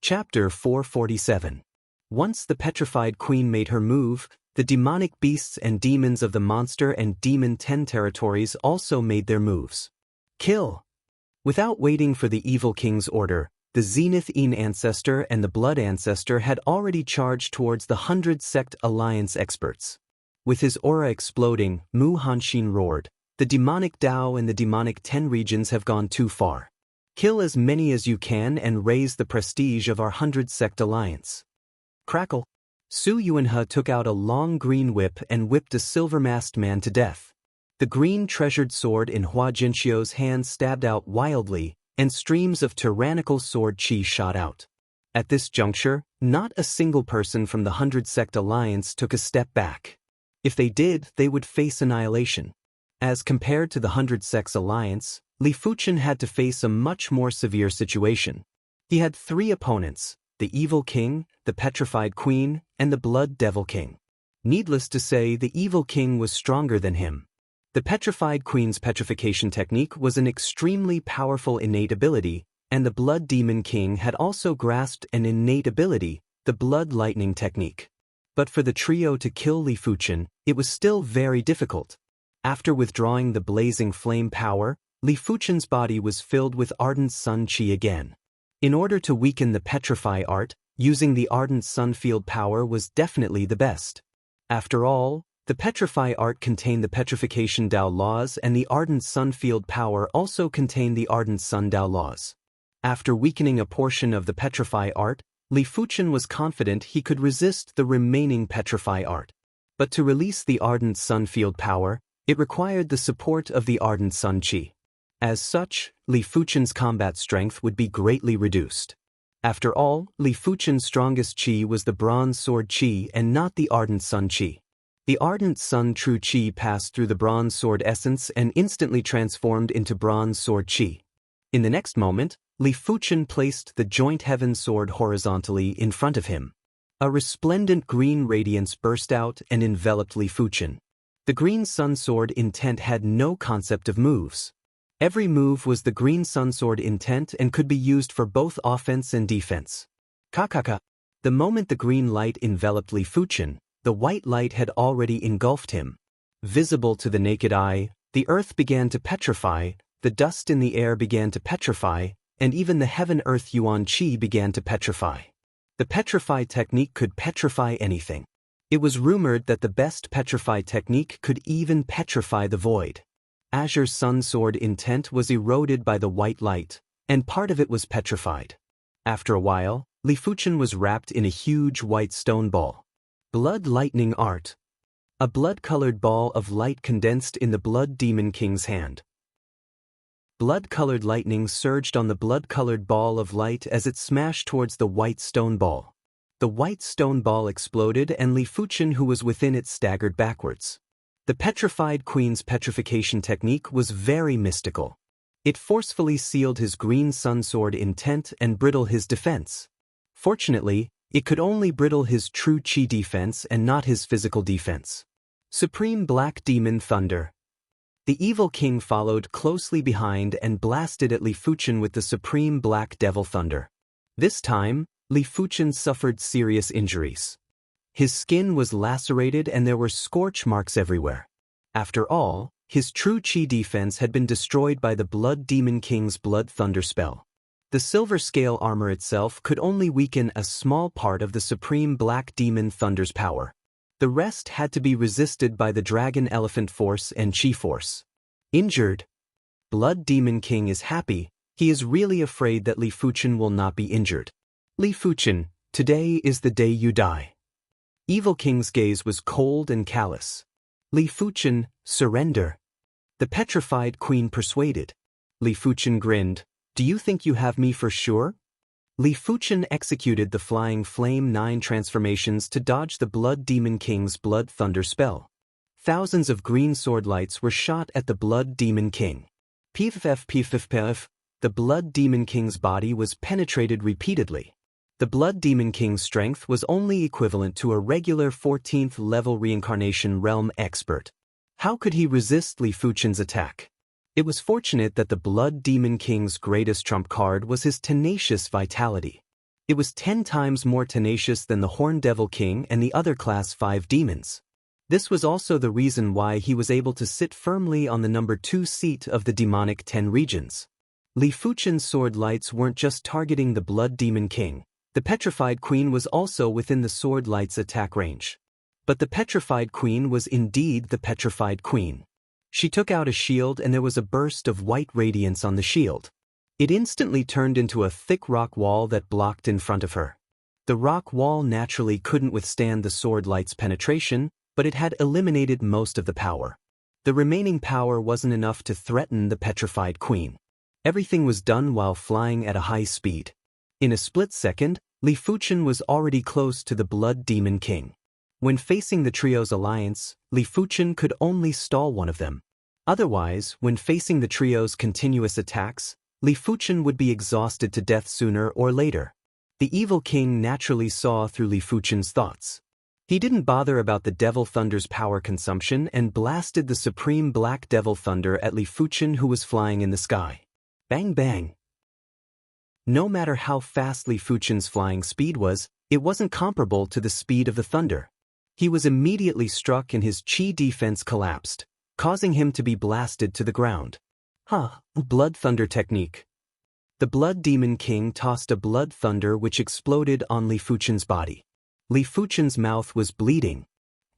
Chapter 447. Once the petrified queen made her move, the demonic beasts and demons of the monster and demon 10 territories also made their moves. Kill! Without waiting for the evil king's order, the Zenith Een ancestor and the Blood ancestor had already charged towards the 100 Sect Alliance experts. With his aura exploding, Mu Hanxin roared, "The demonic Dao and the demonic 10 regions have gone too far. Kill as many as you can and raise the prestige of our 100 Sect Alliance." Crackle! Su Yuanhe took out a long green whip and whipped a silver-masked man to death. The green treasured sword in Hua Jinxiu's hand stabbed out wildly, and streams of tyrannical sword chi shot out. At this juncture, not a single person from the 100 Sect Alliance took a step back. If they did, they would face annihilation. As compared to the 100 Sects Alliance, Li Fuchen had to face a much more severe situation. He had 3 opponents: the Evil King, the Petrified Queen, and the Blood Devil King. Needless to say, the Evil King was stronger than him. The Petrified Queen's petrification technique was an extremely powerful innate ability, and the Blood Demon King had also grasped an innate ability, the Blood Lightning technique. But for the trio to kill Li Fuchen, it was still very difficult. After withdrawing the blazing flame power, Li Fuchen's body was filled with ardent sun chi again. In order to weaken the petrify art, using the ardent sun field power was definitely the best. After all, the petrify art contained the petrification Dao laws, and the ardent sun field power also contained the ardent sun Dao laws. After weakening a portion of the petrify art, Li Fuchen was confident he could resist the remaining petrify art. But to release the ardent sun field power, it required the support of the ardent sun chi. As such, Li Fuchen's combat strength would be greatly reduced. After all, Li Fuchen's strongest chi was the bronze sword chi and not the ardent sun chi. The ardent sun true chi passed through the bronze sword essence and instantly transformed into bronze sword chi. In the next moment, Li Fuchen placed the joint heaven sword horizontally in front of him. A resplendent green radiance burst out and enveloped Li Fuchen. The green sun sword intent had no concept of moves. Every move was the green sun sword intent and could be used for both offense and defense. Kakaka! The moment the green light enveloped Li Fuchen, the white light had already engulfed him. Visible to the naked eye, the earth began to petrify, the dust in the air began to petrify, and even the heaven-earth yuan chi began to petrify. The petrify technique could petrify anything. It was rumored that the best petrify technique could even petrify the void. Azure Sun Sword intent was eroded by the white light, and part of it was petrified. After a while, Li Fuchen was wrapped in a huge white stone ball. Blood Lightning Art. A blood-colored ball of light condensed in the Blood Demon King's hand. Blood-colored lightning surged on the blood-colored ball of light as it smashed towards the white stone ball. The white stone ball exploded and Li Fuchen, who was within it, staggered backwards. The Petrified Queen's petrification technique was very mystical. It forcefully sealed his green sun sword intent and brittle his defense. Fortunately, it could only brittle his true chi defense and not his physical defense. Supreme Black Demon Thunder. The Evil King followed closely behind and blasted at Li Fuchen with the Supreme Black Devil Thunder. This time, Li Fuchen suffered serious injuries. His skin was lacerated and there were scorch marks everywhere. After all, his true chi defense had been destroyed by the Blood Demon King's Blood Thunder spell. The silver scale armor itself could only weaken a small part of the Supreme Black Demon Thunder's power. The rest had to be resisted by the Dragon Elephant Force and Chi Force. Injured. Blood Demon King is happy. He is really afraid that Li Fuchen will not be injured. Li Fuchen, today is the day you die. Evil King's gaze was cold and callous. Li Fuchen, surrender. The Petrified Queen persuaded. Li Fuchen grinned. Do you think you have me for sure? Li Fuchen executed the Flying Flame 9 transformations to dodge the Blood Demon King's Blood Thunder spell. Thousands of green sword lights were shot at the Blood Demon King. Pff. The Blood Demon King's body was penetrated repeatedly. The Blood Demon King's strength was only equivalent to a regular 14th level Reincarnation realm expert. How could he resist Li Fuchen's attack? It was fortunate that the Blood Demon King's greatest trump card was his tenacious vitality. It was 10 times more tenacious than the Horn Devil King and the other Class 5 demons. This was also the reason why he was able to sit firmly on the number 2 seat of the demonic 10 regions. Li Fuchen's sword lights weren't just targeting the Blood Demon King. The Petrified Queen was also within the sword light's attack range. But the Petrified Queen was indeed the Petrified Queen. She took out a shield and there was a burst of white radiance on the shield. It instantly turned into a thick rock wall that blocked in front of her. The rock wall naturally couldn't withstand the sword light's penetration, but it had eliminated most of the power. The remaining power wasn't enough to threaten the Petrified Queen. Everything was done while flying at a high speed. In a split second, Li Fuchen was already close to the Blood Demon King. When facing the trio's alliance, Li Fuchen could only stall one of them. Otherwise, when facing the trio's continuous attacks, Li Fuchen would be exhausted to death sooner or later. The evil king naturally saw through Li Fuchen's thoughts. He didn't bother about the Devil Thunder's power consumption and blasted the supreme Black Devil Thunder at Li Fuchen, who was flying in the sky. Bang bang! No matter how fast Li Fuchen's flying speed was, it wasn't comparable to the speed of the thunder. He was immediately struck and his chi defense collapsed, causing him to be blasted to the ground. Blood Thunder technique. The Blood Demon King tossed a blood thunder which exploded on Li Fuchen's body. Li Fuchen's mouth was bleeding.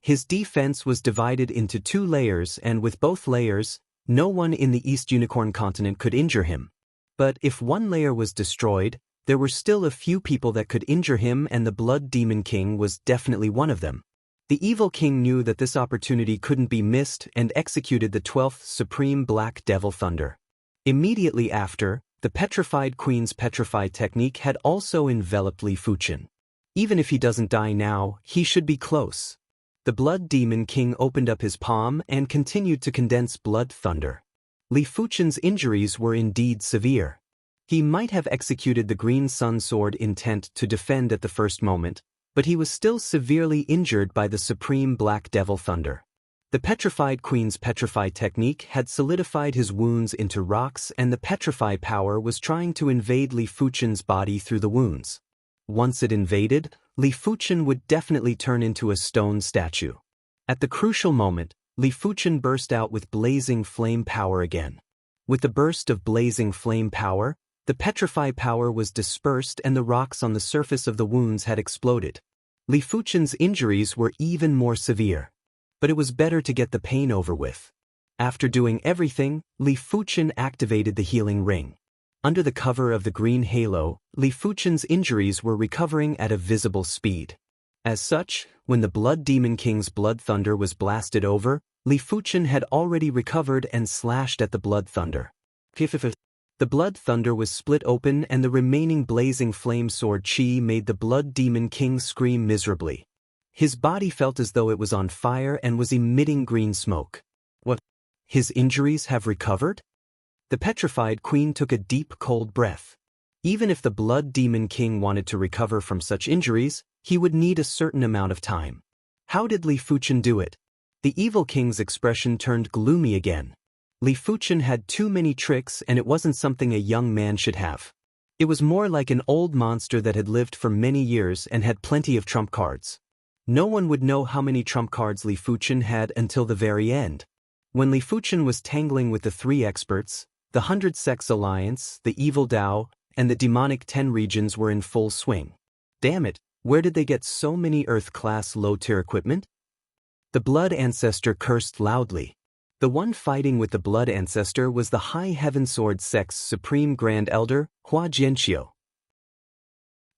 His defense was divided into 2 layers, and with both layers, no one in the East Unicorn continent could injure him. But if one layer was destroyed, there were still a few people that could injure him, and the Blood Demon King was definitely one of them. The evil king knew that this opportunity couldn't be missed and executed the 12th Supreme Black Devil Thunder. Immediately after, the Petrified Queen's Petrify technique had also enveloped Li Fuchen. Even if he doesn't die now, he should be close. The Blood Demon King opened up his palm and continued to condense blood thunder. Li Fuchen's injuries were indeed severe. He might have executed the Green Sun Sword intent to defend at the first moment, but he was still severely injured by the Supreme Black Devil Thunder. The Petrified Queen's Petrify technique had solidified his wounds into rocks, and the Petrify power was trying to invade Li Fuchen's body through the wounds. Once it invaded, Li Fuchen would definitely turn into a stone statue. At the crucial moment, Li Fuchen burst out with blazing flame power again. With the burst of blazing flame power, the Petrify power was dispersed and the rocks on the surface of the wounds had exploded. Li Fuchen's injuries were even more severe. But it was better to get the pain over with. After doing everything, Li Fuchen activated the healing ring. Under the cover of the green halo, Li Fuchen's injuries were recovering at a visible speed. As such, when the Blood Demon King's Blood Thunder was blasted over, Li Fuchen had already recovered and slashed at the Blood Thunder. The Blood Thunder was split open and the remaining blazing flame sword chi made the Blood Demon King scream miserably. His body felt as though it was on fire and was emitting green smoke. What? His injuries have recovered? The Petrified Queen took a deep cold breath. Even if the Blood Demon King wanted to recover from such injuries, he would need a certain amount of time. How did Li Fuchen do it? The evil king's expression turned gloomy again. Li Fuchen had too many tricks and it wasn't something a young man should have. It was more like an old monster that had lived for many years and had plenty of trump cards. No one would know how many trump cards Li Fuchen had until the very end. When Li Fuchen was tangling with the 3 experts, the 100 Sects Alliance, the Evil Dao, and the demonic 10 regions were in full swing. Damn it, where did they get so many Earth-class low-tier equipment? The Blood Ancestor cursed loudly. The one fighting with the Blood Ancestor was the High Heaven Sword Sect's Supreme Grand Elder, Hua Jianxiu.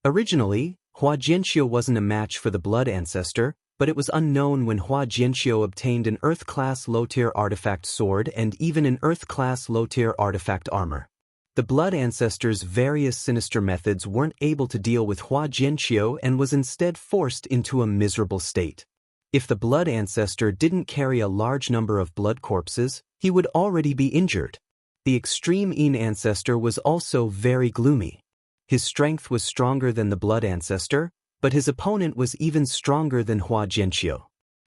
Originally, Hua Jianxiu wasn't a match for the Blood Ancestor, but it was unknown when Hua Jianxiu obtained an Earth-class low-tier artifact sword and even an Earth-class low-tier artifact armor. The Blood Ancestor's various sinister methods weren't able to deal with Hua Jianxiu and was instead forced into a miserable state. If the Blood Ancestor didn't carry a large number of blood corpses, he would already be injured. The Extreme Yin Ancestor was also very gloomy. His strength was stronger than the Blood Ancestor, but his opponent was even stronger than Hua Jianxiu.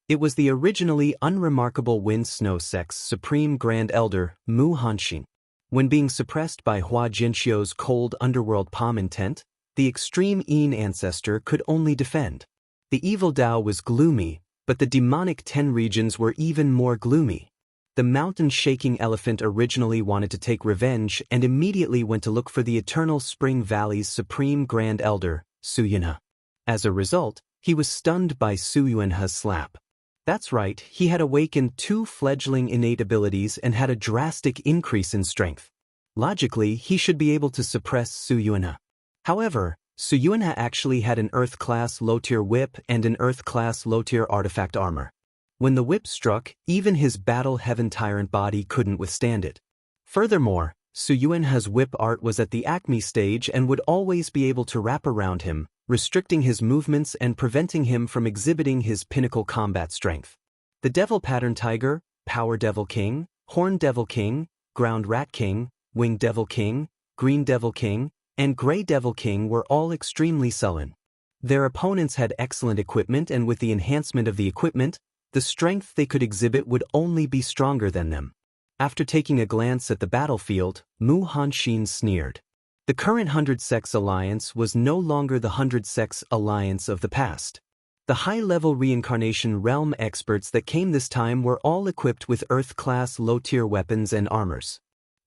It was the originally unremarkable Wind Snow Sect's Supreme Grand Elder, Mu Hanxing. When being suppressed by Hua Jianxiu's cold underworld palm intent, The extreme Yin ancestor could only defend. The evil Dao was gloomy, but the demonic 10 regions were even more gloomy. The mountain-shaking elephant originally wanted to take revenge and immediately went to look for the Eternal Spring Valley's supreme Grand Elder, Su Yunhe. As a result, he was stunned by Su Yunhe's slap. That's right, he had awakened 2 fledgling innate abilities and had a drastic increase in strength. Logically, he should be able to suppress Su Yunhe. However, Su Yunhe actually had an Earth-class low-tier whip and an Earth-class low-tier artifact armor. When the whip struck, even his Battle Heaven Tyrant body couldn't withstand it. Furthermore, Su Yunhe's whip art was at the acme stage and would always be able to wrap around him, restricting his movements and preventing him from exhibiting his pinnacle combat strength. The Devil Pattern Tiger, Power Devil King, Horn Devil King, Ground Rat King, Winged Devil King, Green Devil King, and Grey Devil King were all extremely sullen. Their opponents had excellent equipment, and with the enhancement of the equipment, the strength they could exhibit would only be stronger than them. After taking a glance at the battlefield, Mu Hanxin sneered. The current 100 Sects Alliance was no longer the 100 Sects Alliance of the past. The high-level Reincarnation realm experts that came this time were all equipped with Earth-class low-tier weapons and armors.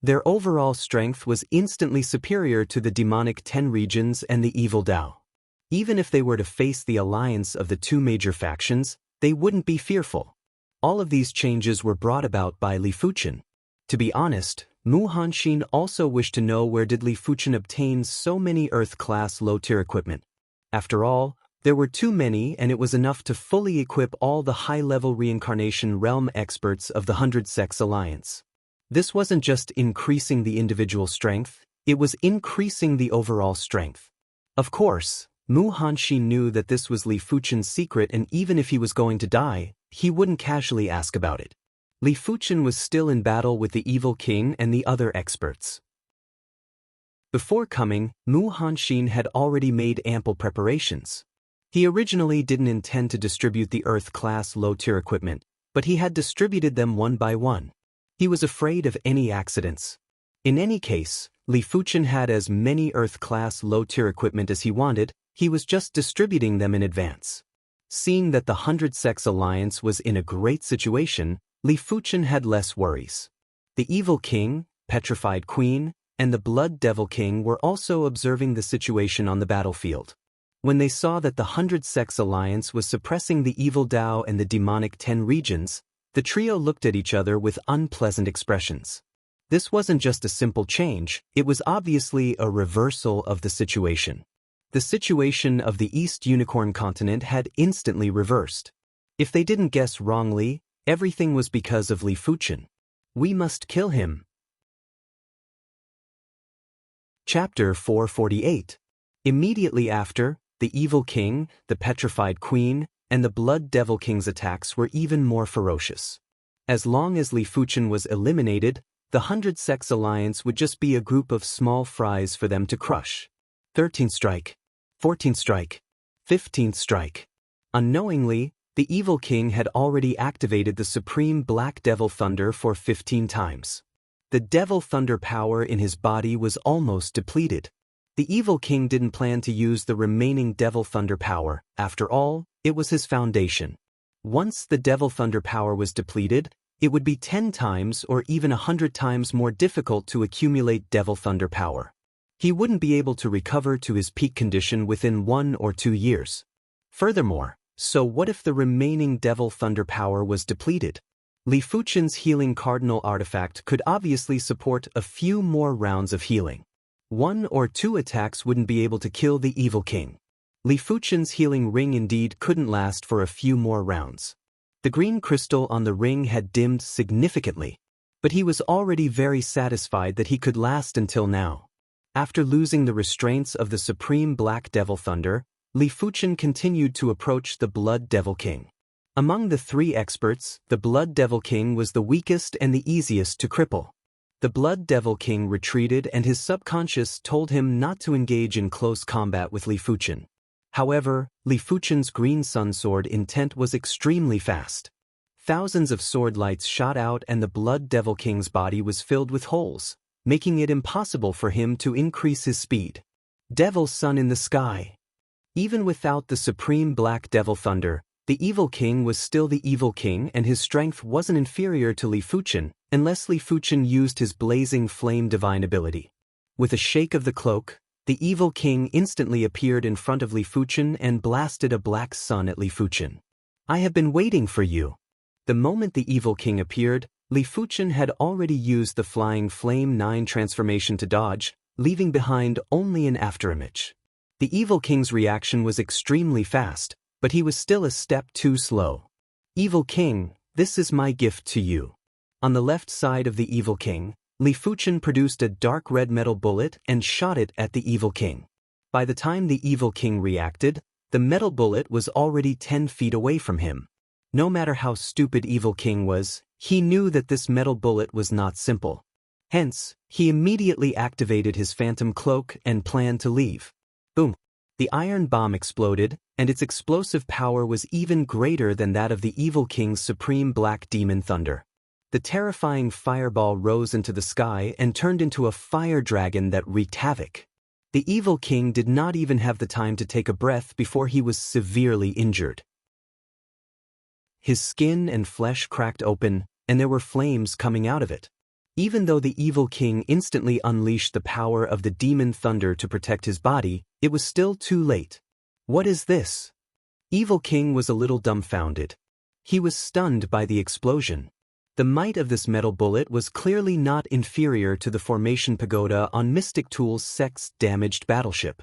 Their overall strength was instantly superior to the demonic 10 regions and the evil Dao. Even if they were to face the alliance of the 2 major factions, they wouldn't be fearful. All of these changes were brought about by Li Fuchen. To be honest, Mu Hanxin also wished to know where did Li Fuchen obtain so many Earth-class low-tier equipment. After all, there were too many, and it was enough to fully equip all the high-level Reincarnation realm experts of the 100 Sects Alliance. This wasn't just increasing the individual strength, it was increasing the overall strength. Of course, Mu Hanxin knew that this was Li Fuchen's secret, and even if he was going to die, he wouldn't casually ask about it. Li Fuchen was still in battle with the Evil King and the other experts. Before coming, Mu Hanxin had already made ample preparations. He originally didn't intend to distribute the Earth-class low-tier equipment, but he had distributed them one by one. He was afraid of any accidents. In any case, Li Fuchen had as many Earth-class low-tier equipment as he wanted, he was just distributing them in advance. Seeing that the 100 Sects Alliance was in a great situation, Li Fuchen had less worries. The Evil King, Petrified Queen, and the Blood Devil King were also observing the situation on the battlefield. When they saw that the 100 Sects Alliance was suppressing the Evil Dao and the demonic 10 regions, the trio looked at each other with unpleasant expressions. This wasn't just a simple change, it was obviously a reversal of the situation. The situation of the East Unicorn continent had instantly reversed. If they didn't guess wrongly, everything was because of Li Fuchen. We must kill him. Chapter 448. Immediately after, the Evil King, the Petrified Queen, and the Blood Devil King's attacks were even more ferocious. As long as Li Fuchen was eliminated, the 100 Sects Alliance would just be a group of small fries for them to crush. 13th strike. 14th strike. 15th strike. Unknowingly, the Evil King had already activated the Supreme Black Devil Thunder for 15 times. The Devil Thunder power in his body was almost depleted. The Evil King didn't plan to use the remaining Devil Thunder power, after all, it was his foundation. Once the Devil Thunder power was depleted, it would be 10 times or even 100 times more difficult to accumulate Devil Thunder power. He wouldn't be able to recover to his peak condition within 1 or 2 years. Furthermore, so what if the remaining Devil Thunder power was depleted? Li Fuchen's healing cardinal artifact could obviously support a few more rounds of healing. 1 or 2 attacks wouldn't be able to kill the Evil King. Li Fuchen's healing ring indeed couldn't last for a few more rounds. The green crystal on the ring had dimmed significantly, but he was already very satisfied that he could last until now. After losing the restraints of the Supreme Black Devil Thunder, Li Fuchen continued to approach the Blood Devil King. Among the 3 experts, the Blood Devil King was the weakest and the easiest to cripple. The Blood Devil King retreated, and his subconscious told him not to engage in close combat with Li Fuchen. However, Li Fuchen's green sun sword intent was extremely fast. Thousands of sword lights shot out, and the Blood Devil King's body was filled with holes, making it impossible for him to increase his speed. Devil Sun in the sky. Even without the supreme black devil thunder, the evil king was still the evil king, and his strength wasn't inferior to Li Fuchen, unless Li Fuchen used his blazing flame divine ability. With a shake of the cloak, the evil king instantly appeared in front of Li Fuchen and blasted a black sun at Li Fuchen. "I have been waiting for you." The moment the evil king appeared, Li Fuchen had already used the flying Flame 9 transformation to dodge, leaving behind only an afterimage. The evil king's reaction was extremely fast, but he was still a step too slow. "Evil king, this is my gift to you." On the left side of the evil king, Li Fuchen produced a dark red metal bullet and shot it at the evil king. By the time the evil king reacted, the metal bullet was already 10 feet away from him. No matter how stupid evil king was, he knew that this metal bullet was not simple. Hence, he immediately activated his phantom cloak and planned to leave. Boom! The iron bomb exploded, and its explosive power was even greater than that of the evil king's supreme black demon thunder. The terrifying fireball rose into the sky and turned into a fire dragon that wreaked havoc. The evil king did not even have the time to take a breath before he was severely injured. His skin and flesh cracked open, and there were flames coming out of it. Even though the evil king instantly unleashed the power of the demon thunder to protect his body, it was still too late. "What is this?" Evil king was a little dumbfounded. He was stunned by the explosion. The might of this metal bullet was clearly not inferior to the formation pagoda on Mystic Tool's sect's damaged battleship.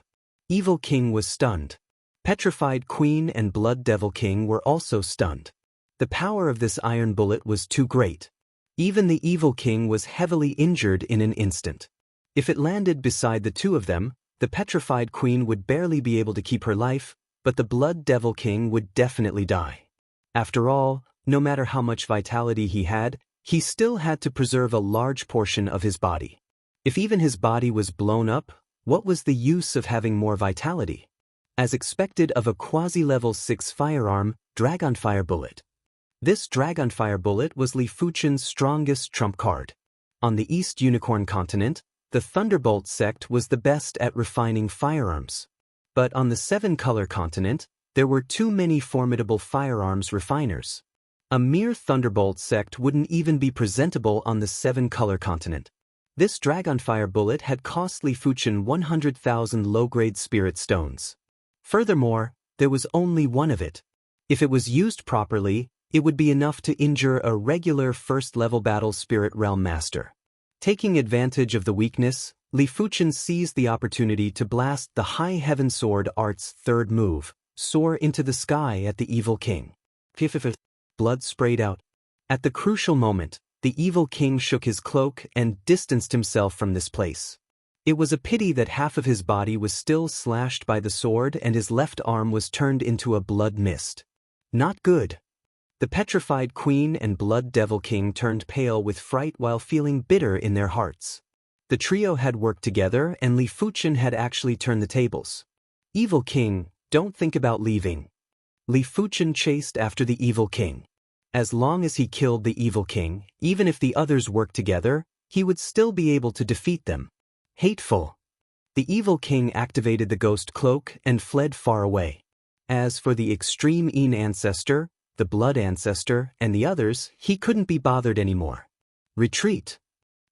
Evil king was stunned. Petrified Queen and Blood Devil King were also stunned. The power of this iron bullet was too great. Even the evil king was heavily injured in an instant. If it landed beside the two of them, the Petrified Queen would barely be able to keep her life, but the Blood Devil King would definitely die. After all, no matter how much vitality he still had to preserve a large portion of his body. If even his body was blown up, what was the use of having more vitality? As expected of a quasi-level 6 firearm, Dragonfire Bullet. This Dragonfire Bullet was Li Fuchen's strongest trump card. On the East Unicorn continent, the Thunderbolt sect was the best at refining firearms. But on the Seven Color continent, there were too many formidable firearms refiners. A mere Thunderbolt sect wouldn't even be presentable on the Seven Color continent. This Dragonfire Bullet had cost Li Fuchen 100,000 low-grade spirit stones. Furthermore, there was only one of it. If it was used properly, it would be enough to injure a regular first-level battle spirit realm master. Taking advantage of the weakness, Li Fuchen seized the opportunity to blast the High Heaven Sword art's third move, soar into the sky at the evil king. Blood sprayed out. At the crucial moment, the evil king shook his cloak and distanced himself from this place. It was a pity that half of his body was still slashed by the sword and his left arm was turned into a blood mist. Not good. The Petrified Queen and Blood Devil King turned pale with fright while feeling bitter in their hearts. The trio had worked together and Li Fuchen had actually turned the tables. "Evil king, don't think about leaving." Li Fuchen chased after the evil king. As long as he killed the evil king, even if the others worked together, he would still be able to defeat them. Hateful. The evil king activated the ghost cloak and fled far away. As for the Extreme Een ancestor, the Blood ancestor, and the others, he couldn't be bothered anymore. Retreat.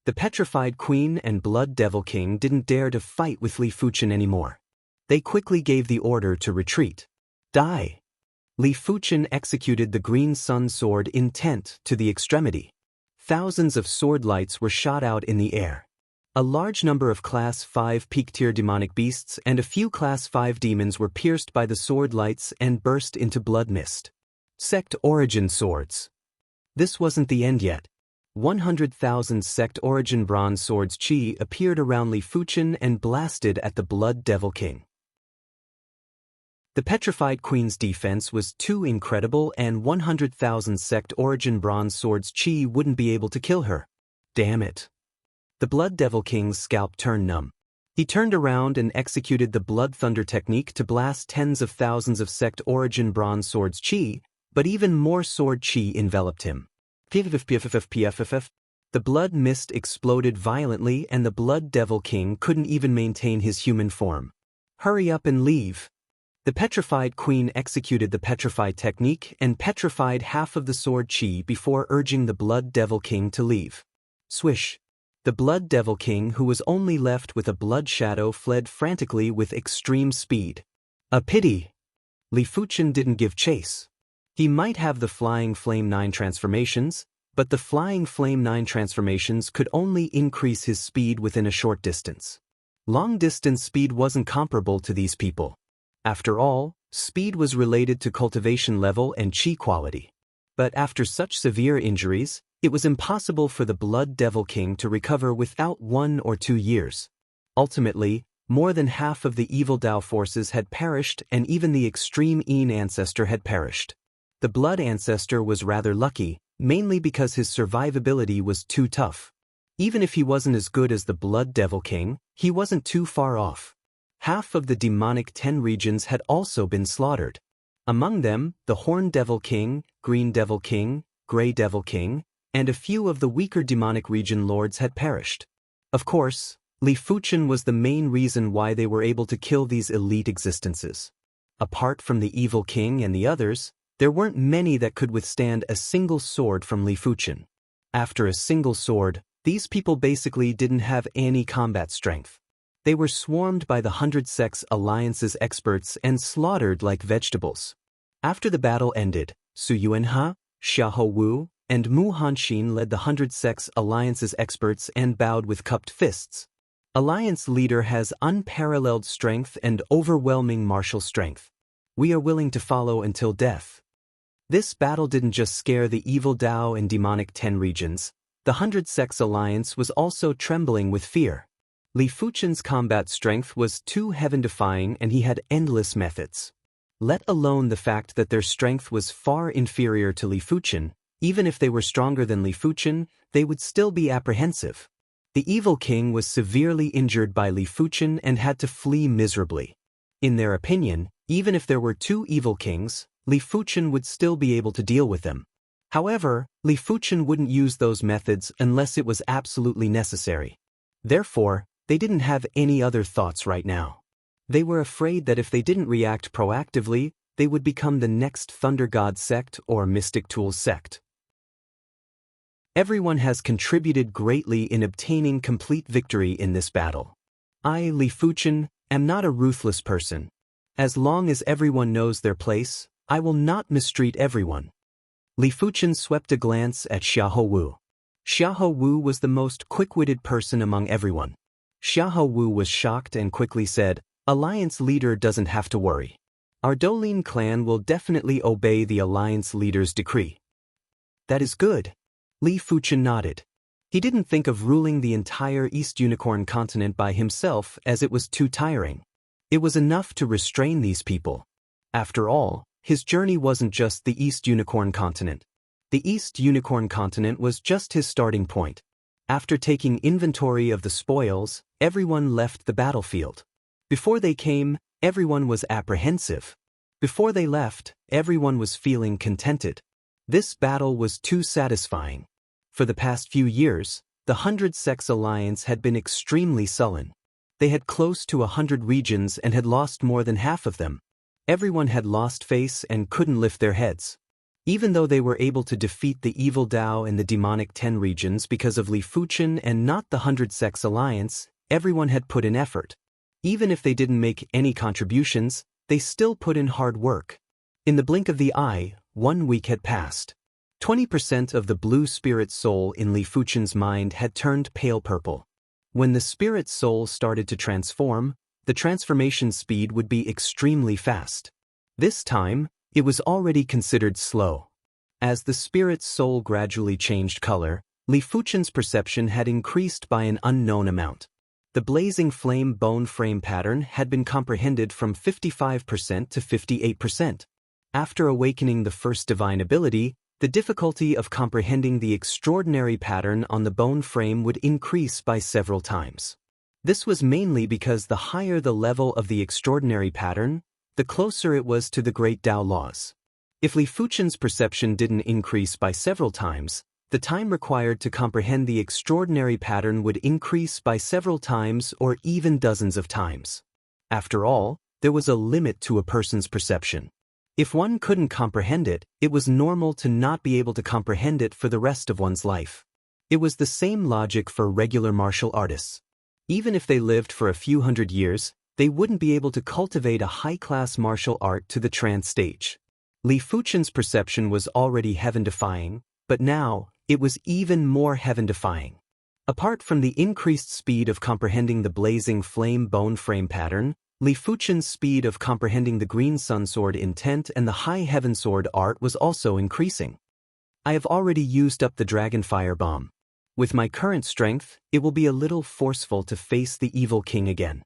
The Petrified Queen and Blood Devil King didn't dare to fight with Li Fuchen anymore. They quickly gave the order to retreat. Die. Li Fuchen executed the Green Sun Sword intent to the extremity. Thousands of sword lights were shot out in the air. A large number of Class 5 peak-tier demonic beasts and a few Class 5 demons were pierced by the sword lights and burst into blood mist. Sect Origin Swords. This wasn't the end yet. 100,000 Sect Origin Bronze Swords Chi appeared around Li Fuchen and blasted at the Blood Devil King. The Petrified Queen's defense was too incredible and 100,000 Sect Origin Bronze Swords Chi wouldn't be able to kill her. Damn it. The Blood Devil King's scalp turned numb. He turned around and executed the Blood Thunder technique to blast tens of thousands of Sect Origin Bronze Swords Chi, but even more sword Chi enveloped him. The blood mist exploded violently and the Blood Devil King couldn't even maintain his human form. Hurry up and leave. The petrified queen executed the petrify technique and petrified half of the sword chi before urging the Blood Devil King to leave. Swish. The Blood Devil King, who was only left with a blood shadow, fled frantically with extreme speed. A pity. Li Fuchen didn't give chase. He might have the Flying Flame 9 transformations, but the Flying Flame 9 transformations could only increase his speed within a short distance. Long-distance speed wasn't comparable to these people. After all, speed was related to cultivation level and chi quality. But after such severe injuries, it was impossible for the Blood Devil King to recover without 1 or 2 years. Ultimately, more than half of the evil Dao forces had perished, and even the extreme Yin ancestor had perished. The Blood Ancestor was rather lucky, mainly because his survivability was too tough. Even if he wasn't as good as the Blood Devil King, he wasn't too far off. Half of the demonic 10 regions had also been slaughtered. Among them, the Horn Devil King, Green Devil King, Gray Devil King, and a few of the weaker demonic region lords had perished. Of course, Li Fuchen was the main reason why they were able to kill these elite existences. Apart from the Evil King and the others, there weren't many that could withstand a single sword from Li Fuchen. After a single sword, these people basically didn't have any combat strength. They were swarmed by the 100 Sects Alliance's experts and slaughtered like vegetables. After the battle ended, Su Yuanhe, Xiahou Wu, and Mu Hanxin led the 100 Sects Alliance's experts and bowed with cupped fists. Alliance leader has unparalleled strength and overwhelming martial strength. We are willing to follow until death. This battle didn't just scare the evil Dao and demonic 10 regions. The 100 Sects Alliance was also trembling with fear. Li Fuchen's combat strength was too heaven-defying, and he had endless methods. Let alone the fact that their strength was far inferior to Li Fuchen. Even if they were stronger than Li Fuchen, they would still be apprehensive. The Evil King was severely injured by Li Fuchen and had to flee miserably. In their opinion, even if there were 2 Evil Kings, Li Fuchen would still be able to deal with them. However, Li Fuchen wouldn't use those methods unless it was absolutely necessary. Therefore, they didn't have any other thoughts right now. They were afraid that if they didn't react proactively, they would become the next Thunder God sect or Mystic Tools sect. Everyone has contributed greatly in obtaining complete victory in this battle. I, Li Fuchen, am not a ruthless person. As long as everyone knows their place, I will not mistreat everyone. Li Fuchen swept a glance at Xiahou Wu. Xiahou Wu was the most quick-witted person among everyone. Xiahou Wu was shocked and quickly said, "Alliance leader doesn't have to worry. Our Dolin clan will definitely obey the Alliance leader's decree." "That is good." Li Fuchen nodded. He didn't think of ruling the entire East Unicorn continent by himself, as it was too tiring. It was enough to restrain these people. After all, his journey wasn't just the East Unicorn continent. The East Unicorn continent was just his starting point. After taking inventory of the spoils, everyone left the battlefield. Before they came, everyone was apprehensive. Before they left, everyone was feeling contented. This battle was too satisfying. For the past few years, the 100 Sects Alliance had been extremely sullen. They had close to 100 regions and had lost more than half of them. Everyone had lost face and couldn't lift their heads. Even though they were able to defeat the evil Dao and the demonic 10 regions because of Li Fuchen and not the 100 Sects Alliance, everyone had put in effort. Even if they didn't make any contributions, they still put in hard work. In the blink of the eye, 1 week had passed. 20% of the blue spirit soul in Li Fuchen's mind had turned pale purple. When the spirit soul started to transform, the transformation speed would be extremely fast. This time, it was already considered slow. As the spirit soul gradually changed color, Li Fuchen's perception had increased by an unknown amount. The blazing flame bone frame pattern had been comprehended from 55% to 58%. After awakening the first divine ability, the difficulty of comprehending the extraordinary pattern on the bone frame would increase by several times. This was mainly because the higher the level of the extraordinary pattern, the closer it was to the great Dao laws. If Li Fuchen's perception didn't increase by several times, the time required to comprehend the extraordinary pattern would increase by several times or even dozens of times. After all, there was a limit to a person's perception. If one couldn't comprehend it, it was normal to not be able to comprehend it for the rest of one's life. It was the same logic for regular martial artists. Even if they lived for a few hundred years, they wouldn't be able to cultivate a high-class martial art to the trance stage. Li Fuchen's perception was already heaven-defying, but now, it was even more heaven-defying. Apart from the increased speed of comprehending the blazing flame bone frame pattern, Li Fuchen's speed of comprehending the green sun sword intent and the high heaven sword art was also increasing. I have already used up the dragon fire bomb. With my current strength, it will be a little forceful to face the evil king again.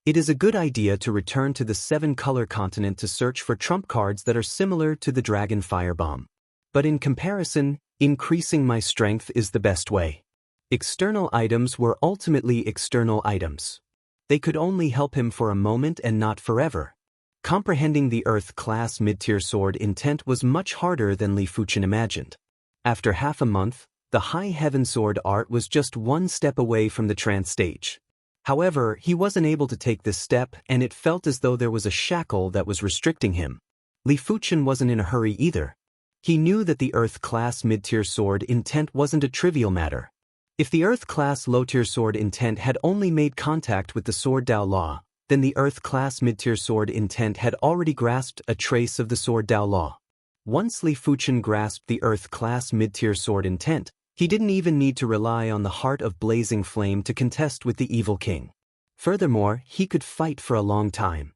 It is a good idea to return to the 7-color continent to search for trump cards that are similar to the dragon fire bomb. But in comparison, increasing my strength is the best way. External items were ultimately external items. They could only help him for a moment and not forever. Comprehending the Earth-class mid-tier sword intent was much harder than Li Fuchen imagined. After half a month, the high heaven sword art was just one step away from the trance stage. However, he wasn't able to take this step and it felt as though there was a shackle that was restricting him. Li Fuchen wasn't in a hurry either. He knew that the Earth-class mid-tier sword intent wasn't a trivial matter. If the Earth-class low-tier sword intent had only made contact with the sword Dao Law, then the Earth-class mid-tier sword intent had already grasped a trace of the sword Dao Law. Once Li Fuchen grasped the Earth-class mid-tier sword intent, he didn't even need to rely on the heart of blazing flame to contest with the evil king. Furthermore, he could fight for a long time.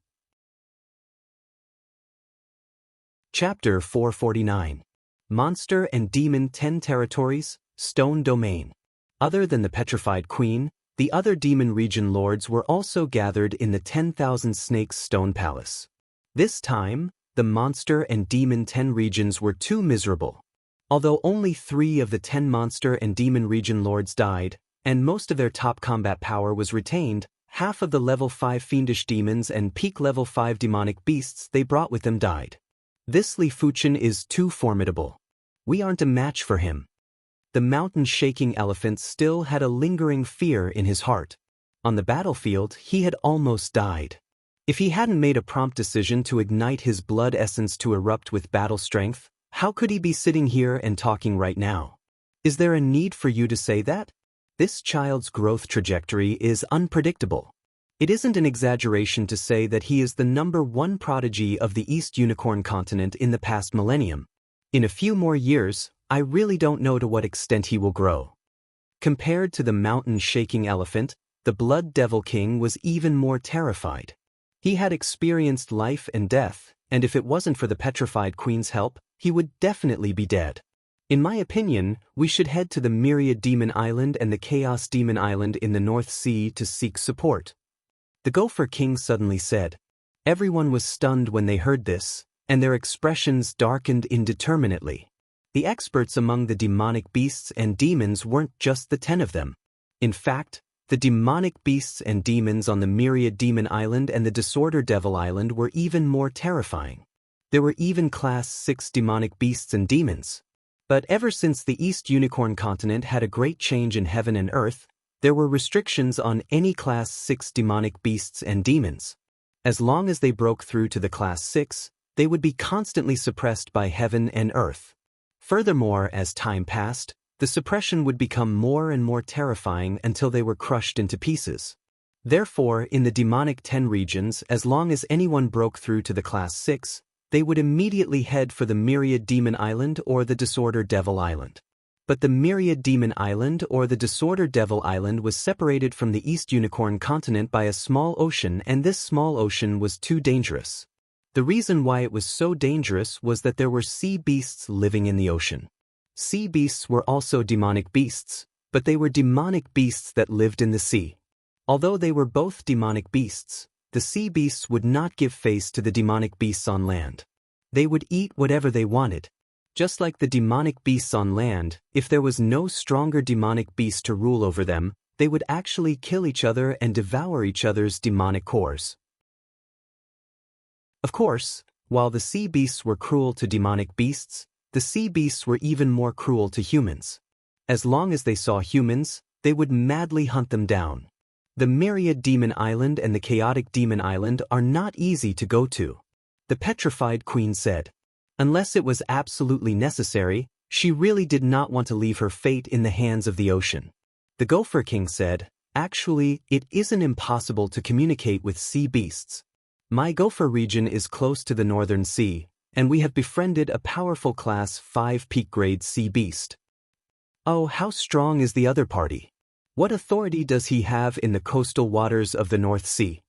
Chapter 449. Monster and Demon 10 Territories, Stone Domain. Other than the Petrified Queen, the other demon region lords were also gathered in the 10,000 Snakes Stone Palace. This time, the Monster and Demon 10 regions were too miserable. Although only 3 of the 10 Monster and Demon region lords died, and most of their top combat power was retained, half of the level 5 fiendish demons and peak level 5 demonic beasts they brought with them died. This Li Fuchen is too formidable. We aren't a match for him. The mountain-shaking elephant still had a lingering fear in his heart. On the battlefield, he had almost died. If he hadn't made a prompt decision to ignite his blood essence to erupt with battle strength, how could he be sitting here and talking right now? Is there a need for you to say that? This child's growth trajectory is unpredictable. It isn't an exaggeration to say that he is the #1 prodigy of the East Unicorn continent in the past millennium. In a few more years, I really don't know to what extent he will grow. Compared to the mountain-shaking elephant, the Blood Devil King was even more terrified. He had experienced life and death, and if it wasn't for the Petrified Queen's help, he would definitely be dead. In my opinion, we should head to the Myriad Demon Island and the Chaos Demon Island in the North Sea to seek support. The Gopher King suddenly said. Everyone was stunned when they heard this, and their expressions darkened indeterminately. The experts among the demonic beasts and demons weren't just the 10 of them. In fact, the demonic beasts and demons on the Myriad Demon Island and the Disorder Devil Island were even more terrifying. There were even Class 6 demonic beasts and demons. But ever since the East Unicorn continent had a great change in heaven and earth, there were restrictions on any Class 6 demonic beasts and demons. As long as they broke through to the Class 6, they would be constantly suppressed by heaven and earth. Furthermore, as time passed, the suppression would become more and more terrifying until they were crushed into pieces. Therefore, in the demonic 10 regions, as long as anyone broke through to the Class 6, they would immediately head for the Myriad Demon Island or the Disorder Devil Island. But the Myriad Demon Island or the Disorder Devil Island was separated from the East Unicorn continent by a small ocean, and this small ocean was too dangerous. The reason why it was so dangerous was that there were sea beasts living in the ocean. Sea beasts were also demonic beasts, but they were demonic beasts that lived in the sea. Although they were both demonic beasts, the sea beasts would not give face to the demonic beasts on land. They would eat whatever they wanted. Just like the demonic beasts on land, if there was no stronger demonic beast to rule over them, they would actually kill each other and devour each other's demonic cores. Of course, while the sea beasts were cruel to demonic beasts, the sea beasts were even more cruel to humans. As long as they saw humans, they would madly hunt them down. The Myriad Demon Island and the Chaotic Demon Island are not easy to go to. The Petrified Queen said. Unless it was absolutely necessary, she really did not want to leave her fate in the hands of the ocean. The Gopher King said, actually, it isn't impossible to communicate with sea beasts. My Gopher region is close to the Northern Sea, and we have befriended a powerful Class 5 peak grade sea beast. Oh, how strong is the other party? What authority does he have in the coastal waters of the North Sea?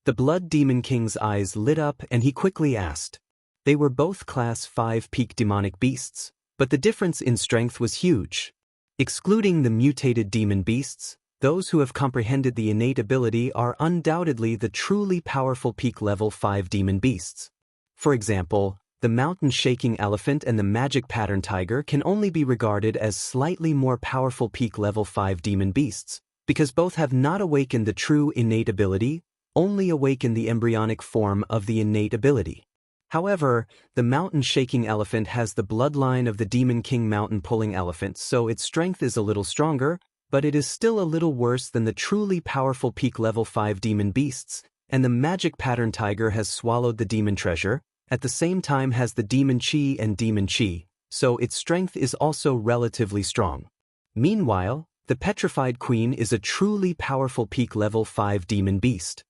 The Blood Demon King's eyes lit up and he quickly asked. They were both Class 5 peak demonic beasts, but the difference in strength was huge. Excluding the mutated demon beasts, those who have comprehended the innate ability are undoubtedly the truly powerful peak level 5 demon beasts. For example, the mountain-shaking elephant and the magic pattern tiger can only be regarded as slightly more powerful peak level 5 demon beasts, because both have not awakened the true innate ability, only awakened the embryonic form of the innate ability. However, the mountain-shaking elephant has the bloodline of the Demon King mountain-pulling elephant, so its strength is a little stronger, but it is still a little worse than the truly powerful peak level 5 demon beasts, and the magic pattern tiger has swallowed the demon treasure, at the same time has the demon chi and demon chi, so its strength is also relatively strong. Meanwhile, the Petrified Queen is a truly powerful peak level 5 demon beast.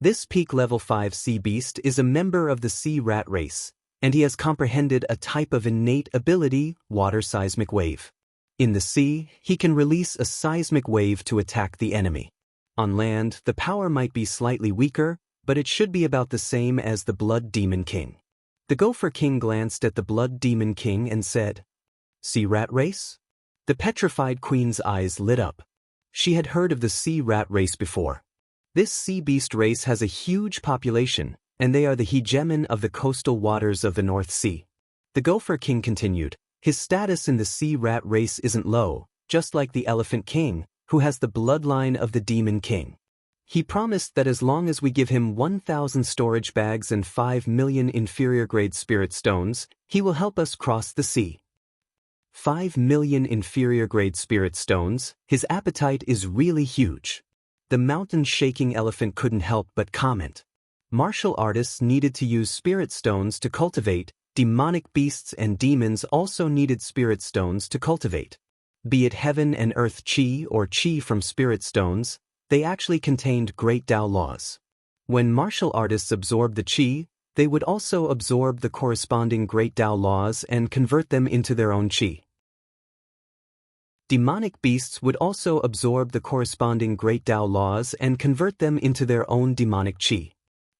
This peak level 5 sea beast is a member of the sea rat race, and he has comprehended a type of innate ability, water seismic wave. In the sea, he can release a seismic wave to attack the enemy. On land, the power might be slightly weaker, but it should be about the same as the Blood Demon King. The Gopher King glanced at the Blood Demon King and said, Sea rat race? The Petrified Queen's eyes lit up. She had heard of the sea rat race before. This sea beast race has a huge population, and they are the hegemon of the coastal waters of the North Sea. The Gopher King continued, his status in the sea rat race isn't low, just like the Elephant King, who has the bloodline of the Demon King. He promised that as long as we give him 1,000 storage bags and 5 million inferior-grade spirit stones, he will help us cross the sea. 5 million inferior-grade spirit stones, his appetite is really huge. The mountain-shaking elephant couldn't help but comment. Martial artists needed to use spirit stones to cultivate, demonic beasts and demons also needed spirit stones to cultivate. Be it heaven and earth chi or chi from spirit stones, they actually contained great Dao laws. When martial artists absorbed the chi, they would also absorb the corresponding great Dao laws and convert them into their own chi. Demonic beasts would also absorb the corresponding great Dao laws and convert them into their own demonic chi.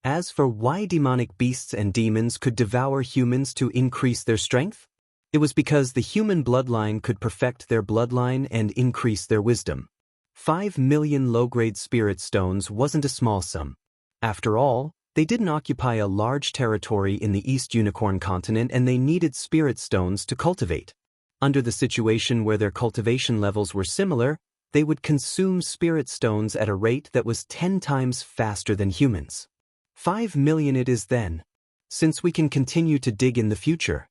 As for why demonic beasts and demons could devour humans to increase their strength, it was because the human bloodline could perfect their bloodline and increase their wisdom. 5 million low-grade spirit stones wasn't a small sum. After all, they didn't occupy a large territory in the East Unicorn continent and they needed spirit stones to cultivate. Under the situation where their cultivation levels were similar, they would consume spirit stones at a rate that was 10 times faster than humans. 5 million it is then, since we can continue to dig in the future.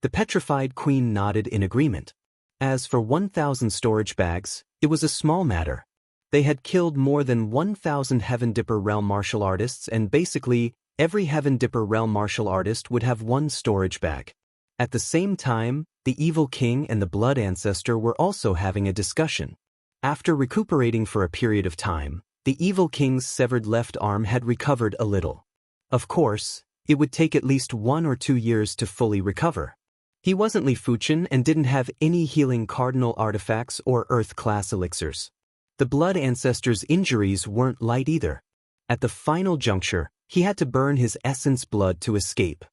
The Petrified Queen nodded in agreement. As for 1,000 storage bags, it was a small matter. They had killed more than 1,000 Heaven Dipper Realm martial artists and basically, every Heaven Dipper Realm martial artist would have one storage bag. At the same time, the Evil King and the Blood Ancestor were also having a discussion. After recuperating for a period of time, the Evil King's severed left arm had recovered a little. Of course, it would take at least 1 or 2 years to fully recover. He wasn't Li Fuchen and didn't have any healing cardinal artifacts or Earth-class elixirs. The Blood Ancestor's injuries weren't light either. At the final juncture, he had to burn his essence blood to escape.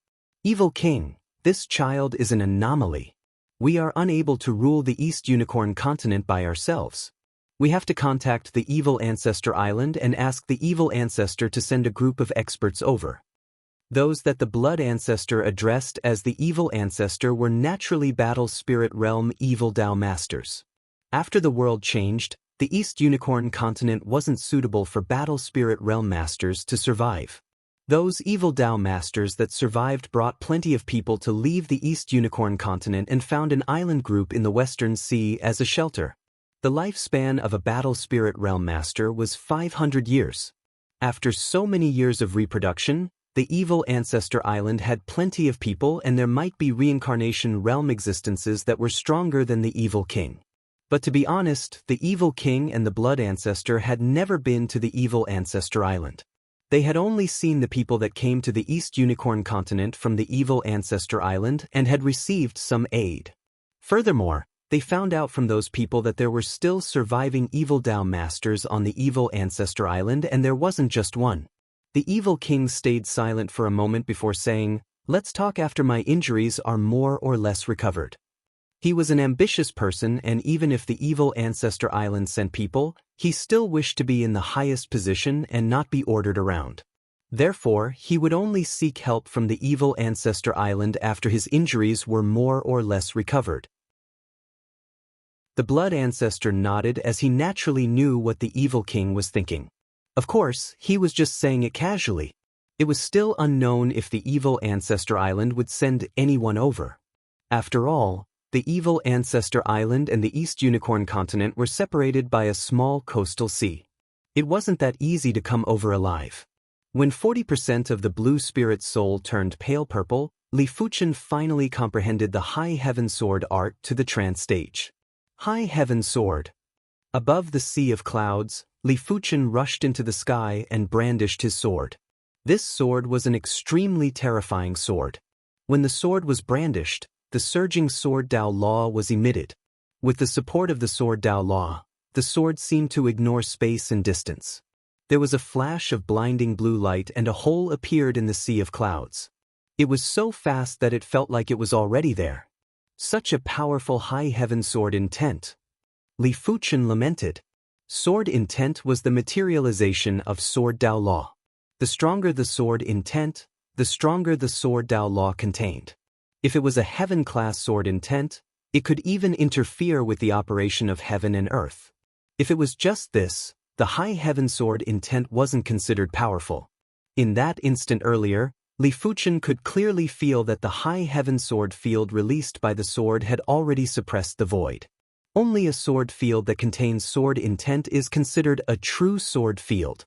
Evil King, this child is an anomaly. We are unable to rule the East Unicorn continent by ourselves. We have to contact the Evil Ancestor Island and ask the Evil Ancestor to send a group of experts over. Those that the Blood Ancestor addressed as the Evil Ancestor were naturally Battle Spirit Realm Evil Dao Masters. After the world changed, the East Unicorn continent wasn't suitable for Battle Spirit Realm Masters to survive. Those Evil Dao Masters that survived brought plenty of people to leave the East Unicorn continent and found an island group in the Western Sea as a shelter. The lifespan of a battle spirit realm master was 500 years. After so many years of reproduction, the evil ancestor island had plenty of people, and there might be reincarnation realm existences that were stronger than the evil king. But to be honest, the evil king and the blood ancestor had never been to the evil ancestor island. They had only seen the people that came to the East Unicorn continent from the evil ancestor island and had received some aid. Furthermore, they found out from those people that there were still surviving evil Dao masters on the evil ancestor island, and there wasn't just one. The evil king stayed silent for a moment before saying, "Let's talk after my injuries are more or less recovered." He was an ambitious person, and even if the evil ancestor island sent people, he still wished to be in the highest position and not be ordered around. Therefore, he would only seek help from the evil ancestor island after his injuries were more or less recovered. The blood ancestor nodded as he naturally knew what the evil king was thinking. Of course, he was just saying it casually. It was still unknown if the evil ancestor island would send anyone over. After all, the evil ancestor island and the East Unicorn continent were separated by a small coastal sea. It wasn't that easy to come over alive. When 40% of the blue spirit soul turned pale purple, Li Fuchen finally comprehended the High Heaven Sword art to the trance stage. High Heaven Sword. Above the sea of clouds, Li Fuchen rushed into the sky and brandished his sword. This sword was an extremely terrifying sword. When the sword was brandished, the surging sword Dao law was emitted. With the support of the sword Dao law, the sword seemed to ignore space and distance. There was a flash of blinding blue light and a hole appeared in the sea of clouds. It was so fast that it felt like it was already there. Such a powerful High Heaven Sword intent. Li Fuchen lamented. Sword intent was the materialization of sword Dao law. The stronger the sword intent, the stronger the sword Dao law contained. If it was a heaven-class sword intent, it could even interfere with the operation of heaven and earth. If it was just this, the High Heaven Sword intent wasn't considered powerful. In that instant earlier, Li Fuchen could clearly feel that the High Heaven Sword field released by the sword had already suppressed the void. Only a sword field that contains sword intent is considered a true sword field.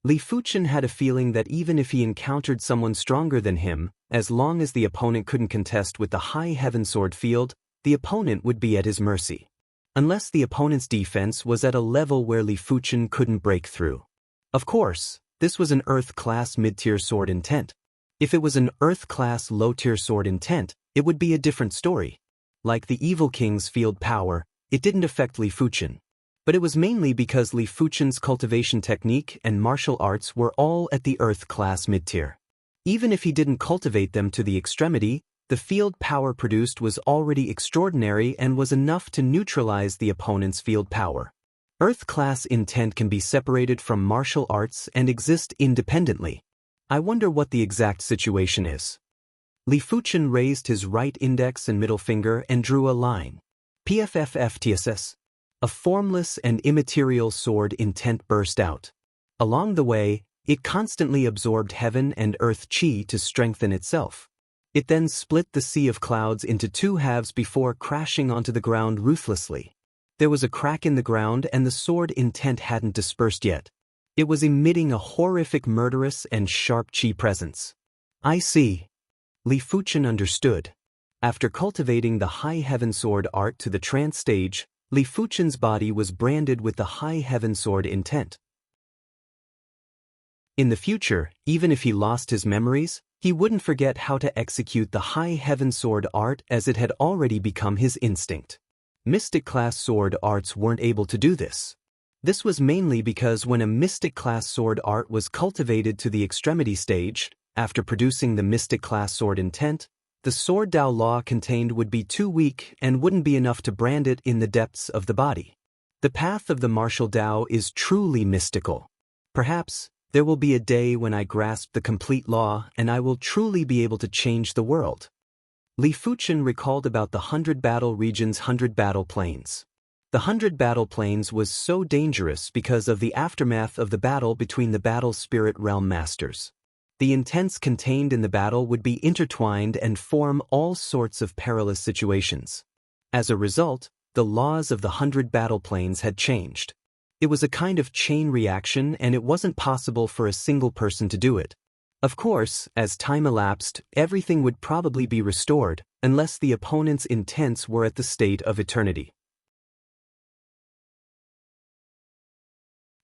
Li Fuchen had a feeling that even if he encountered someone stronger than him, as long as the opponent couldn't contest with the High Heaven Sword field, the opponent would be at his mercy. Unless the opponent's defense was at a level where Li Fuchen couldn't break through. Of course, this was an Earth-class mid-tier sword intent. If it was an Earth-class low-tier sword intent, it would be a different story. Like the Evil King's field power, it didn't affect Li Fuchen. But it was mainly because Li Fuchen's cultivation technique and martial arts were all at the Earth-class mid-tier. Even if he didn't cultivate them to the extremity, the field power produced was already extraordinary and was enough to neutralize the opponent's field power. Earth-class intent can be separated from martial arts and exist independently. I wonder what the exact situation is. Li Fuchen raised his right index and middle finger and drew a line. PFFFTSS. A formless and immaterial sword intent burst out. Along the way, it constantly absorbed heaven and earth chi to strengthen itself. It then split the sea of clouds into two halves before crashing onto the ground ruthlessly. There was a crack in the ground and the sword intent hadn't dispersed yet. It was emitting a horrific murderous and sharp chi presence. I see. Li Fuchen understood. After cultivating the High Heaven Sword art to the trance stage, Li Fuchen's body was branded with the High Heaven Sword intent. In the future, even if he lost his memories, he wouldn't forget how to execute the High Heaven Sword art as it had already become his instinct. Mystic-class sword arts weren't able to do this. This was mainly because when a Mystic-class sword art was cultivated to the extremity stage, after producing the Mystic-class sword intent, the sword Dao law contained would be too weak and wouldn't be enough to brand it in the depths of the body. The path of the martial Dao is truly mystical. Perhaps, there will be a day when I grasp the complete law and I will truly be able to change the world. Li Fuchen recalled about the 100 Battle Region's 100 Battle Plains. The 100 Battle Plains was so dangerous because of the aftermath of the battle between the Battle Spirit Realm Masters. The intents contained in the battle would be intertwined and form all sorts of perilous situations. As a result, the laws of the 100 battle planes had changed. It was a kind of chain reaction, and it wasn't possible for a single person to do it. Of course, as time elapsed, everything would probably be restored, unless the opponent's intents were at the state of eternity.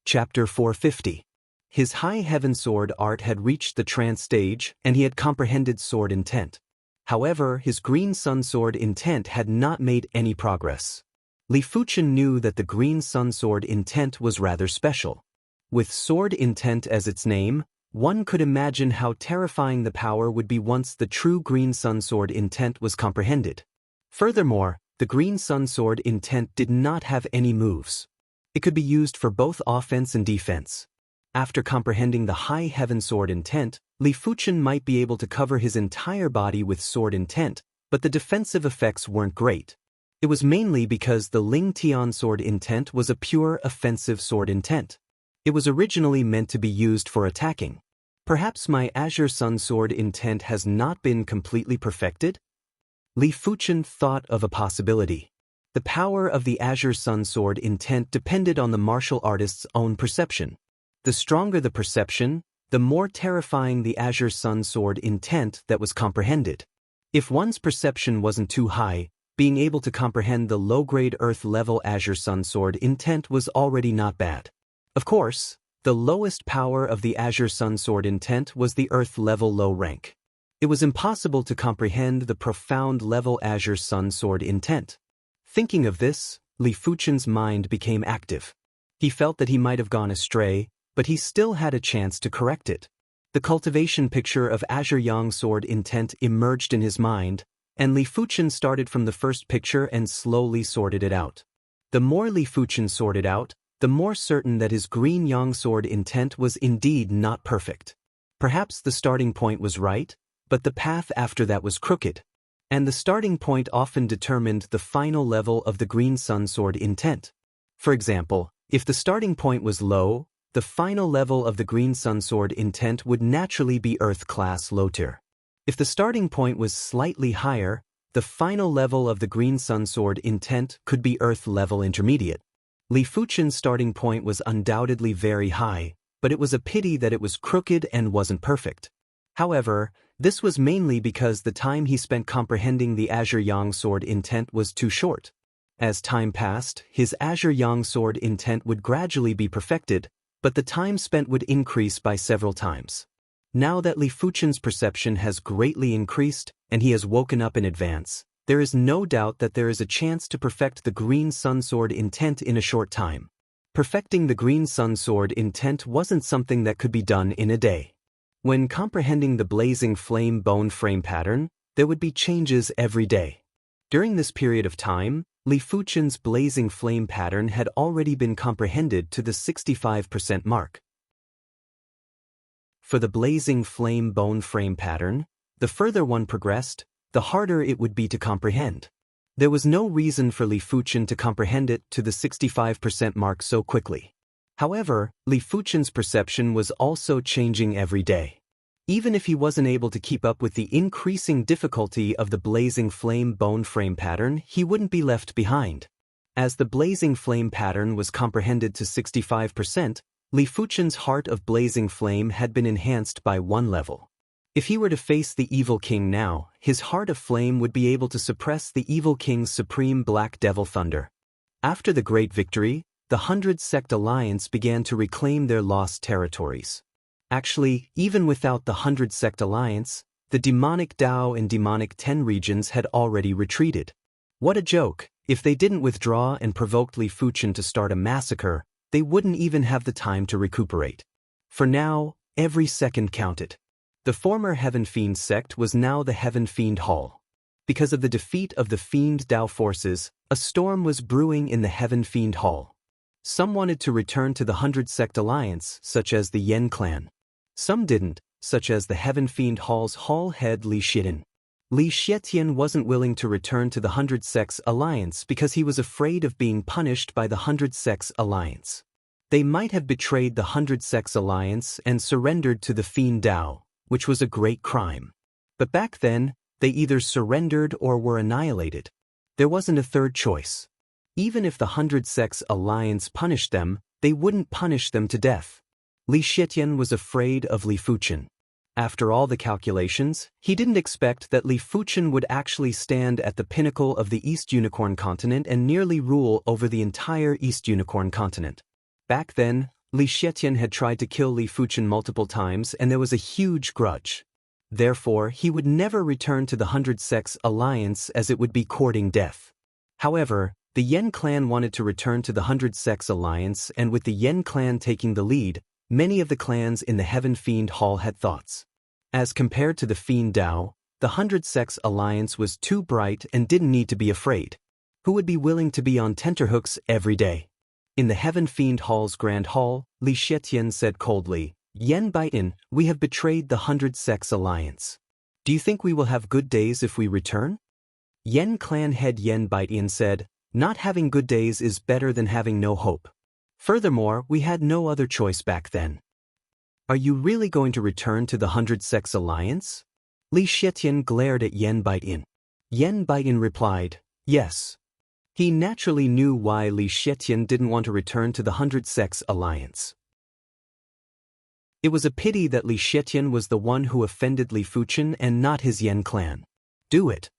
Chapter 450. His high heaven sword art had reached the trance stage, and he had comprehended sword intent. However, his green sun sword intent had not made any progress. Li Fuchen knew that the green sun sword intent was rather special. With sword intent as its name, one could imagine how terrifying the power would be once the true green sun sword intent was comprehended. Furthermore, the green sun sword intent did not have any moves. It could be used for both offense and defense. After comprehending the high heaven sword intent, Li Fuchen might be able to cover his entire body with sword intent, but the defensive effects weren't great. It was mainly because the Ling Tian sword intent was a pure offensive sword intent. It was originally meant to be used for attacking. Perhaps my Azure Sun sword intent has not been completely perfected? Li Fuchen thought of a possibility. The power of the Azure Sun sword intent depended on the martial artist's own perception. The stronger the perception, the more terrifying the Azure Sun sword intent that was comprehended. If one's perception wasn't too high, being able to comprehend the low-grade Earth-level Azure Sun sword intent was already not bad. Of course, the lowest power of the Azure Sun sword intent was the Earth-level low rank. It was impossible to comprehend the profound-level Azure Sun sword intent. Thinking of this, Li Fuchen's mind became active. He felt that he might have gone astray, but he still had a chance to correct it. The cultivation picture of Azure Yang sword intent emerged in his mind, and Li Fuchen started from the first picture and slowly sorted it out. The more Li Fuchen sorted out, the more certain that his green Yang sword intent was indeed not perfect. Perhaps the starting point was right, but the path after that was crooked. And the starting point often determined the final level of the green sun sword intent. For example, if the starting point was low, the final level of the green sun sword intent would naturally be Earth-class low tier. If the starting point was slightly higher, the final level of the green sun sword intent could be Earth-level intermediate. Li Fuchen's starting point was undoubtedly very high, but it was a pity that it was crooked and wasn't perfect. However, this was mainly because the time he spent comprehending the Azure Yang sword intent was too short. As time passed, his Azure Yang sword intent would gradually be perfected, but the time spent would increase by several times. Now that Li Fuchen's perception has greatly increased, and he has woken up in advance, there is no doubt that there is a chance to perfect the green sun sword intent in a short time. Perfecting the green sun sword intent wasn't something that could be done in a day. When comprehending the blazing flame bone frame pattern, there would be changes every day. During this period of time, Li Fuchen's blazing flame pattern had already been comprehended to the 65% mark. For the blazing flame bone frame pattern, the further one progressed, the harder it would be to comprehend. There was no reason for Li Fuchen to comprehend it to the 65% mark so quickly. However, Li Fuchen's perception was also changing every day. Even if he wasn't able to keep up with the increasing difficulty of the blazing flame bone frame pattern, he wouldn't be left behind. As the blazing flame pattern was comprehended to 65%, Li Fuchen's heart of blazing flame had been enhanced by one level. If he were to face the evil king now, his heart of flame would be able to suppress the evil king's supreme black devil thunder. After the great victory, the 100 Sect Alliance began to reclaim their lost territories. Actually, even without the 100 Sect Alliance, the demonic Dao and demonic 10 regions had already retreated. What a joke! If they didn't withdraw and provoked Li Fuchen to start a massacre, they wouldn't even have the time to recuperate. For now, every second counted. The former Heaven Fiend sect was now the Heaven Fiend Hall. Because of the defeat of the Fiend Dao forces, a storm was brewing in the Heaven Fiend Hall. Some wanted to return to the 100 Sect Alliance, such as the Yen clan. Some didn't, such as the Heaven Fiend Hall's hall head Li Xietian. Li Xietian wasn't willing to return to the 100 Sects Alliance because he was afraid of being punished by the 100 Sects Alliance. They might have betrayed the 100 Sects Alliance and surrendered to the Fiend Dao, which was a great crime. But back then, they either surrendered or were annihilated. There wasn't a third choice. Even if the 100 Sects Alliance punished them, they wouldn't punish them to death. Li Shietian was afraid of Li Fuchen. After all the calculations, he didn't expect that Li Fuchen would actually stand at the pinnacle of the East Unicorn continent and nearly rule over the entire East Unicorn continent. Back then, Li Shietian had tried to kill Li Fuchen multiple times and there was a huge grudge. Therefore, he would never return to the 100 Sects Alliance as it would be courting death. However, the Yen clan wanted to return to the 100 Sects Alliance, and with the Yen clan taking the lead, many of the clans in the Heaven Fiend Hall had thoughts. As compared to the Fiend Dao, the 100 Sects Alliance was too bright and didn't need to be afraid. Who would be willing to be on tenterhooks every day? In the Heaven Fiend Hall's Grand Hall, Li Shietian said coldly, "Yen Baitin, we have betrayed the 100 Sects Alliance. Do you think we will have good days if we return?" Yen clan head Yen Baitin said, "Not having good days is better than having no hope. Furthermore, we had no other choice back then." "Are you really going to return to the 100 Sects Alliance?" Li Shietian glared at Yen Baitin. Yen Baitin replied, "Yes." He naturally knew why Li Shietian didn't want to return to the 100 Sects Alliance. It was a pity that Li Shietian was the one who offended Li Fuchen and not his Yen clan. "Do it."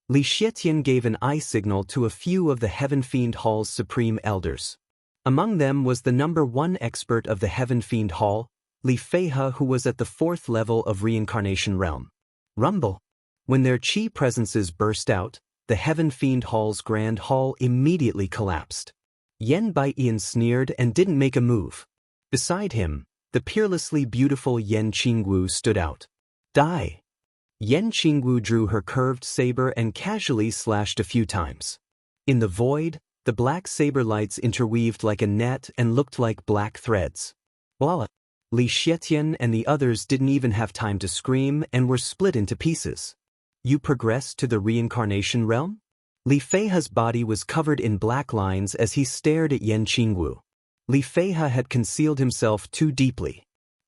Li Shietian gave an eye signal to a few of the Heaven Fiend Hall's supreme elders. Among them was the #1 expert of the Heaven Fiend Hall, Li Feihe, who was at the 4th level of Reincarnation Realm. Rumble. When their chi presences burst out, the Heaven Fiend Hall's Grand Hall immediately collapsed. Yen Baiyin sneered and didn't make a move. Beside him, the peerlessly beautiful Yen Qingwu stood out. "Die!" Yen Qingwu drew her curved saber and casually slashed a few times. In the void, the black saber lights interweaved like a net and looked like black threads. Voila! Li Shietian and the others didn't even have time to scream and were split into pieces. "You progressed to the Reincarnation Realm?" Li Feihe's body was covered in black lines as he stared at Yen Qingwu. Li Feihe had concealed himself too deeply.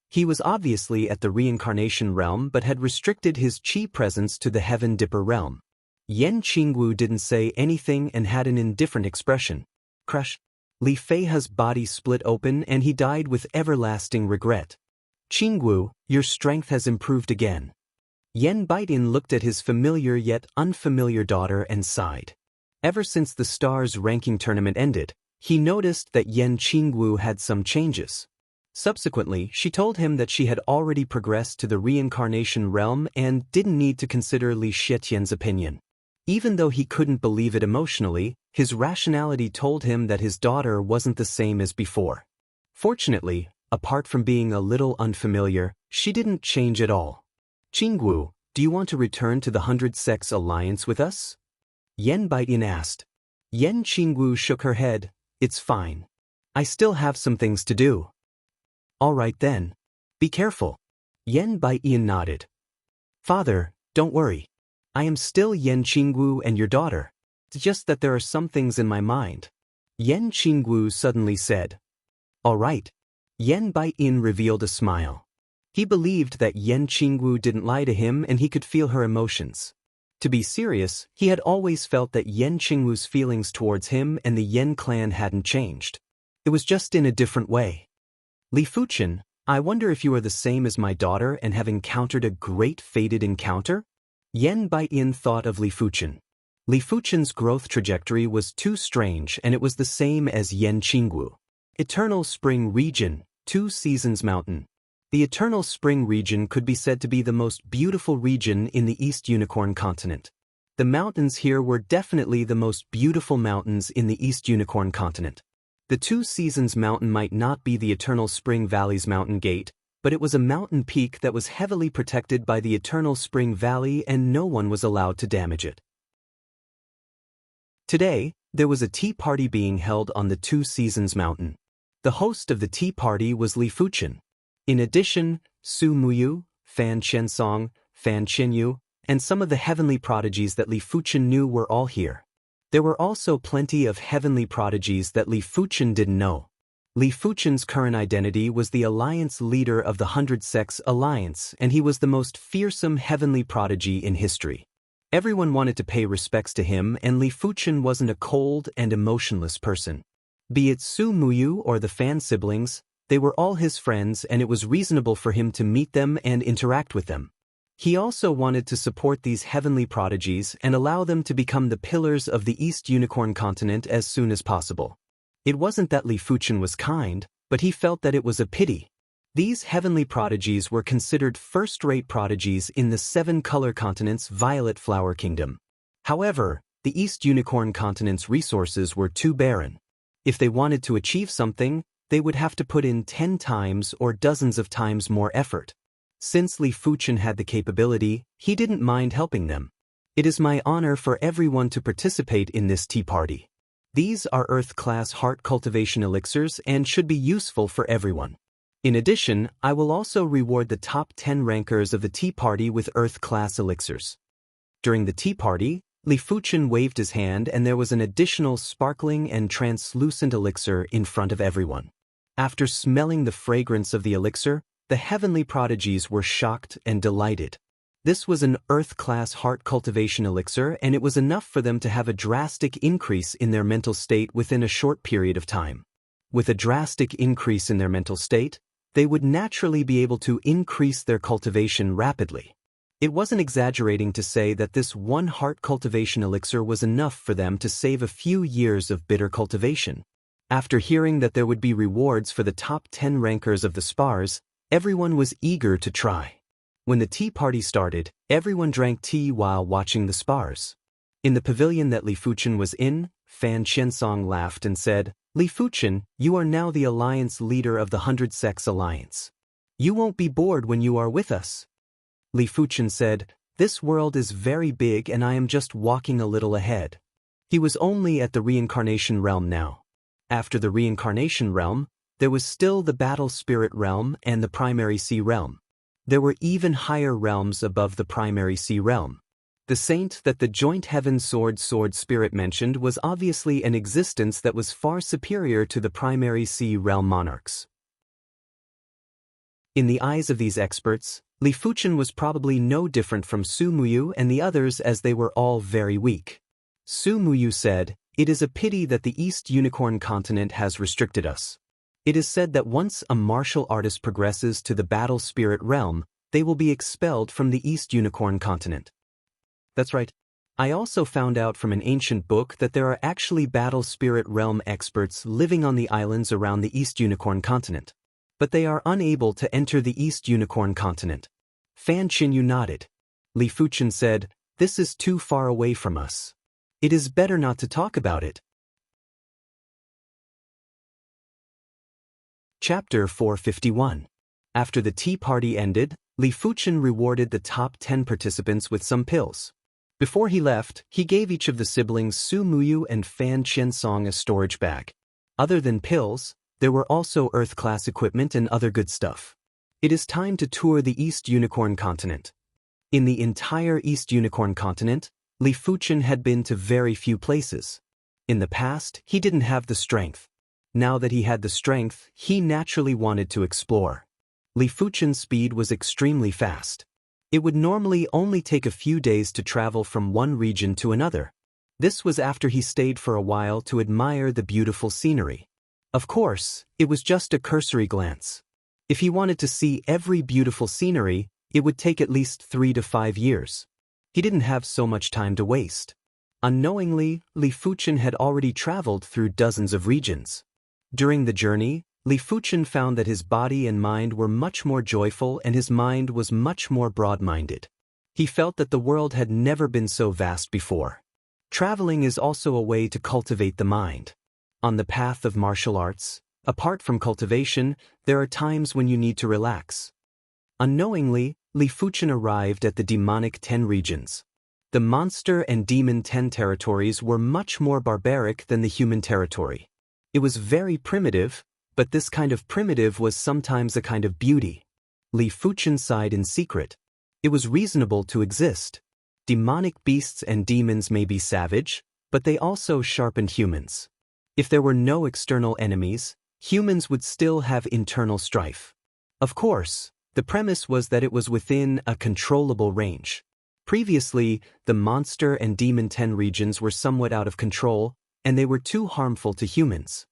He was obviously at the Reincarnation Realm but had restricted his chi presence to the Heaven Dipper Realm. Yen Qingwu didn't say anything and had an indifferent expression. Crush. Li Feihe's body split open and he died with everlasting regret. "Qingwu, your strength has improved again." Yen Baitin looked at his familiar yet unfamiliar daughter and sighed. Ever since the Stars ranking tournament ended, he noticed that Yen Qingwu had some changes. Subsequently, she told him that she had already progressed to the Reincarnation Realm and didn't need to consider Li Shietian's opinion. Even though he couldn't believe it emotionally, his rationality told him that his daughter wasn't the same as before. Fortunately, apart from being a little unfamiliar, she didn't change at all. "Qingwu, do you want to return to the 100 Sects Alliance with us?" Yen Baitin asked. Yen Qingwu shook her head. "It's fine. I still have some things to do." "All right then. Be careful." Yen Baitin nodded. "Father, don't worry. I am still Yen Qingwu and your daughter. It's just that there are some things in my mind." Yen Qingwu suddenly said. "All right." Yen Baitin revealed a smile. He believed that Yen Qingwu didn't lie to him and he could feel her emotions. To be serious, he had always felt that Yen Qingwu's feelings towards him and the Yen clan hadn't changed. It was just in a different way. "Li Fuchen, I wonder if you are the same as my daughter and have encountered a great fated encounter?" Yen Baiyin thought of Li Fuchen. Li Fuchen's growth trajectory was too strange and it was the same as Yen Qingwu. Eternal Spring Region, 2 Seasons Mountain. The Eternal Spring region could be said to be the most beautiful region in the East Unicorn continent. The mountains here were definitely the most beautiful mountains in the East Unicorn continent. The 2 Seasons Mountain might not be the Eternal Spring Valley's mountain gate, but it was a mountain peak that was heavily protected by the Eternal Spring Valley and no one was allowed to damage it. Today, there was a tea party being held on the 2 Seasons Mountain. The host of the tea party was Li Fuchen. In addition, Su Muyu, Fan Qiansong, Fan Qinyu, and some of the heavenly prodigies that Li Fuchen knew were all here. There were also plenty of heavenly prodigies that Li Fuchen didn't know. Li Fuchen's current identity was the alliance leader of the 100 Sects Alliance, and he was the most fearsome heavenly prodigy in history. Everyone wanted to pay respects to him, and Li Fuchen wasn't a cold and emotionless person. Be it Su Muyu or the Fan siblings, they were all his friends, and it was reasonable for him to meet them and interact with them. He also wanted to support these heavenly prodigies and allow them to become the pillars of the East Unicorn continent as soon as possible. It wasn't that Li Fuchen was kind, but he felt that it was a pity. These heavenly prodigies were considered first-rate prodigies in the 7-color continent's Violet Flower Kingdom. However, the East Unicorn continent's resources were too barren. If they wanted to achieve something, they would have to put in 10 times or dozens of times more effort. Since Li Fuchen had the capability, he didn't mind helping them. It is my honor for everyone to participate in this tea party. These are Earth-class heart cultivation elixirs and should be useful for everyone. In addition, I will also reward the top 10 rankers of the tea party with Earth-class elixirs. During the tea party, Li Fuchen waved his hand and there was an additional sparkling and translucent elixir in front of everyone. After smelling the fragrance of the elixir, the heavenly prodigies were shocked and delighted. This was an Earth-class heart cultivation elixir, and it was enough for them to have a drastic increase in their mental state within a short period of time. With a drastic increase in their mental state, they would naturally be able to increase their cultivation rapidly. It wasn't exaggerating to say that this one heart cultivation elixir was enough for them to save a few years of bitter cultivation. After hearing that there would be rewards for the top 10 rankers of the spars, everyone was eager to try. When the tea party started, everyone drank tea while watching the spars. In the pavilion that Li Fuchen was in, Fan Xianxia laughed and said, "Li Fuchen, you are now the alliance leader of the 100 Sects Alliance. You won't be bored when you are with us." Li Fuchen said, "This world is very big and I am just walking a little ahead." He was only at the Reincarnation realm now. After the Reincarnation realm, there was still the Battle Spirit realm and the Primary Sea realm. There were even higher realms above the Primary Sea realm. The saint that the joint heaven sword spirit mentioned was obviously an existence that was far superior to the Primary Sea realm monarchs. In the eyes of these experts, Li Fuchen was probably no different from Su Muyu and the others, as they were all very weak. Su Muyu said, "It is a pity that the East Unicorn continent has restricted us. It is said that once a martial artist progresses to the Battle Spirit realm, they will be expelled from the East Unicorn continent." That's right. I also found out from an ancient book that there are actually Battle Spirit realm experts living on the islands around the East Unicorn continent. But they are unable to enter the East Unicorn continent. Fan Qinyu nodded. Li Fuchen said, "This is too far away from us. It is better not to talk about it." Chapter 451. After the tea party ended, Li Fuchen rewarded the top 10 participants with some pills. Before he left, he gave each of the siblings Su Muyu and Fan Qianxia a storage bag. Other than pills, there were also Earth-class equipment and other good stuff. It is time to tour the East Unicorn continent. In the entire East Unicorn continent, Li Fuchen had been to very few places. In the past, he didn't have the strength. Now that he had the strength, he naturally wanted to explore. Li Fuchen's speed was extremely fast. It would normally only take a few days to travel from one region to another. This was after he stayed for a while to admire the beautiful scenery. Of course, it was just a cursory glance. If he wanted to see every beautiful scenery, it would take at least 3 to 5 years. He didn't have so much time to waste. Unknowingly, Li Fuchen had already traveled through dozens of regions. During the journey, Li Fuchen found that his body and mind were much more joyful and his mind was much more broad-minded. He felt that the world had never been so vast before. Traveling is also a way to cultivate the mind. On the path of martial arts, apart from cultivation, there are times when you need to relax. Unknowingly, Li Fuchen arrived at the demonic 10 regions. The monster and demon 10 territories were much more barbaric than the human territory. It was very primitive, but this kind of primitive was sometimes a kind of beauty. Li Fuchen sighed in secret. It was reasonable to exist. Demonic beasts and demons may be savage, but they also sharpened humans. If there were no external enemies, humans would still have internal strife. Of course, the premise was that it was within a controllable range. Previously, the monster and demon 10 regions were somewhat out of control, and they were too harmful to humans.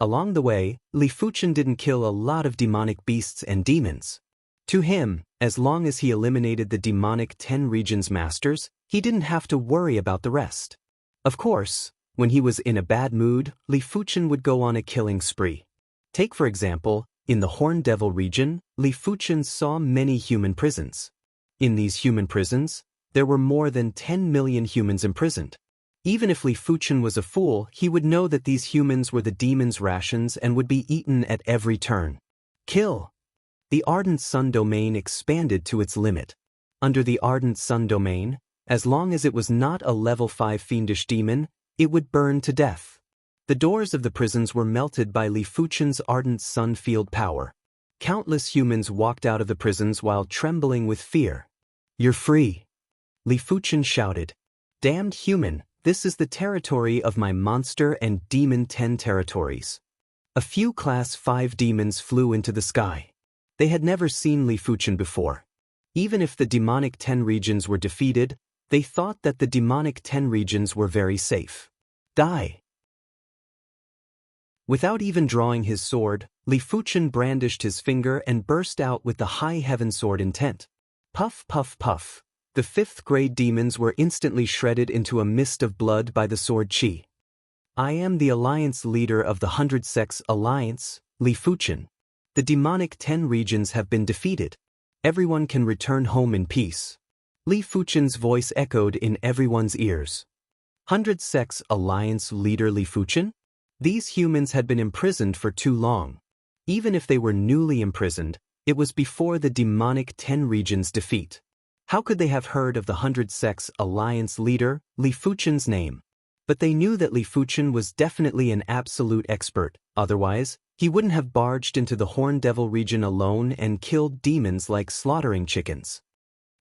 Along the way, Li Fuchen didn't kill a lot of demonic beasts and demons. To him, as long as he eliminated the demonic 10 regions masters, he didn't have to worry about the rest. Of course, when he was in a bad mood, Li Fuchen would go on a killing spree. Take for example, in the Horn Devil region, Li Fuchen saw many human prisons. In these human prisons, there were more than 10 million humans imprisoned. Even if Li Fuchen was a fool, he would know that these humans were the demons' rations and would be eaten at every turn. Kill. The Ardent Sun domain expanded to its limit. Under the Ardent Sun domain, as long as it was not a level 5 fiendish demon, it would burn to death. The doors of the prisons were melted by Li Fuchen's Ardent Sun field power. Countless humans walked out of the prisons while trembling with fear. "You're free," Li Fuchen shouted. "Damned human, this is the territory of my monster and demon 10 territories." A few class 5 demons flew into the sky. They had never seen Li Fuchen before. Even if the demonic 10 regions were defeated, they thought that the demonic 10 regions were very safe. Die. Without even drawing his sword, Li Fuchen brandished his finger and burst out with the High Heaven Sword intent. Puff, puff, puff. The 5th grade demons were instantly shredded into a mist of blood by the sword chi. "I am the alliance leader of the 100 Sects Alliance, Li Fuchen. The demonic 10 regions have been defeated. Everyone can return home in peace." Li Fuchen's voice echoed in everyone's ears. 100 Sects Alliance leader Li Fuchen? These humans had been imprisoned for too long. Even if they were newly imprisoned, it was before the demonic 10 regions' defeat. How could they have heard of the 100 Sects Alliance leader, Li Fuchen's name? But they knew that Li Fuchen was definitely an absolute expert, otherwise, he wouldn't have barged into the Horn Devil region alone and killed demons like slaughtering chickens.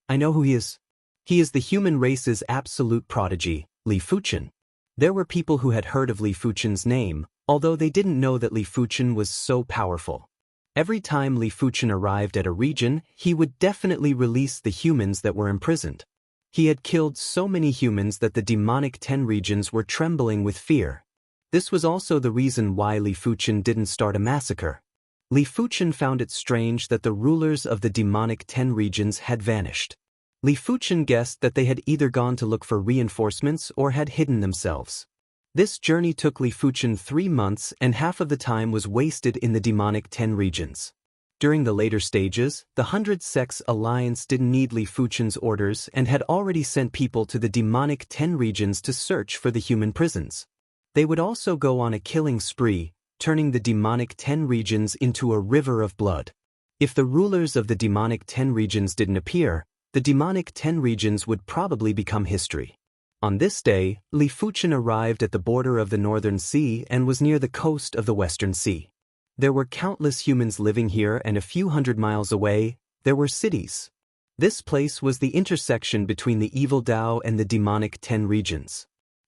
"I know who he is. He is the human race's absolute prodigy, Li Fuchen." There were people who had heard of Li Fuchen's name, although they didn't know that Li Fuchen was so powerful. Every time Li Fuchen arrived at a region, he would definitely release the humans that were imprisoned. He had killed so many humans that the demonic 10 regions were trembling with fear. This was also the reason why Li Fuchen didn't start a massacre. Li Fuchen found it strange that the rulers of the demonic 10 regions had vanished. Li Fuchen guessed that they had either gone to look for reinforcements or had hidden themselves. This journey took Li Fuchen 3 months and half of the time was wasted in the demonic 10 regions. During the later stages, the 100 Sects Alliance didn't need Li Fuchen's orders and had already sent people to the demonic 10 regions to search for the human prisons. They would also go on a killing spree, turning the demonic 10 regions into a river of blood. If the rulers of the demonic 10 regions didn't appear, the demonic 10 regions would probably become history. On this day, Li Fuchen arrived at the border of the Northern Sea and was near the coast of the Western Sea. There were countless humans living here, and a few hundred miles away, there were cities. This place was the intersection between the evil Dao and the demonic 10 regions.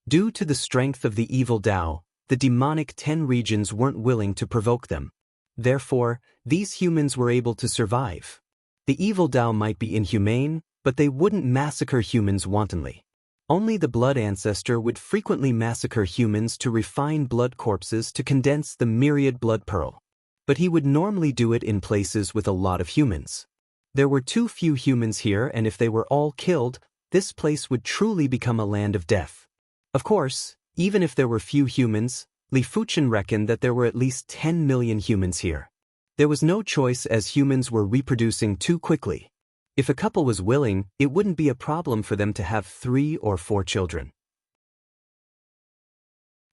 Due to the strength of the evil Dao, the demonic 10 regions weren't willing to provoke them. Therefore, these humans were able to survive. The evil Dao might be inhumane, but they wouldn't massacre humans wantonly. Only the blood ancestor would frequently massacre humans to refine blood corpses to condense the myriad blood pearl. But he would normally do it in places with a lot of humans. There were too few humans here, and if they were all killed, this place would truly become a land of death. Of course, even if there were few humans, Li Fuchen reckoned that there were at least 10 million humans here. There was no choice as humans were reproducing too quickly. If a couple was willing, it wouldn't be a problem for them to have 3 or 4 children.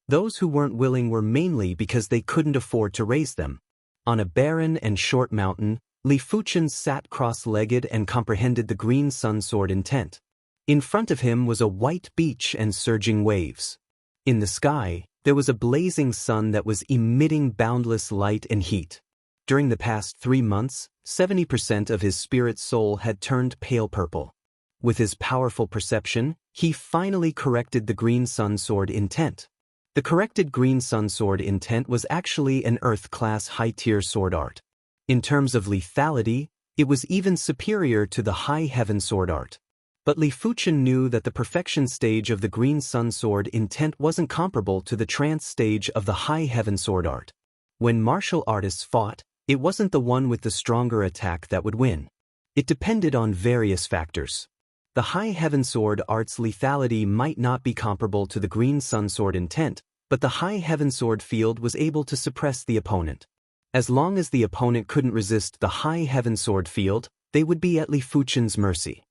Those who weren't willing were mainly because they couldn't afford to raise them. On a barren and short mountain, Li Fuchen sat cross-legged and comprehended the green sun sword intent. In front of him was a white beach and surging waves. In the sky, there was a blazing sun that was emitting boundless light and heat. During the past 3 months, 70% of his spirit soul had turned pale purple. With his powerful perception, he finally corrected the green sun sword intent. The corrected green sun sword intent was actually an Earth-class high-tier sword art. In terms of lethality, it was even superior to the high heaven sword art. But Li Fuchen knew that the perfection stage of the Green Sun Sword intent wasn't comparable to the trance stage of the High Heaven Sword art. When martial artists fought, it wasn't the one with the stronger attack that would win. It depended on various factors. The High Heaven Sword art's lethality might not be comparable to the Green Sun Sword intent, but the High Heaven Sword field was able to suppress the opponent. As long as the opponent couldn't resist the High Heaven Sword field, they would be at Li Fuchen's mercy.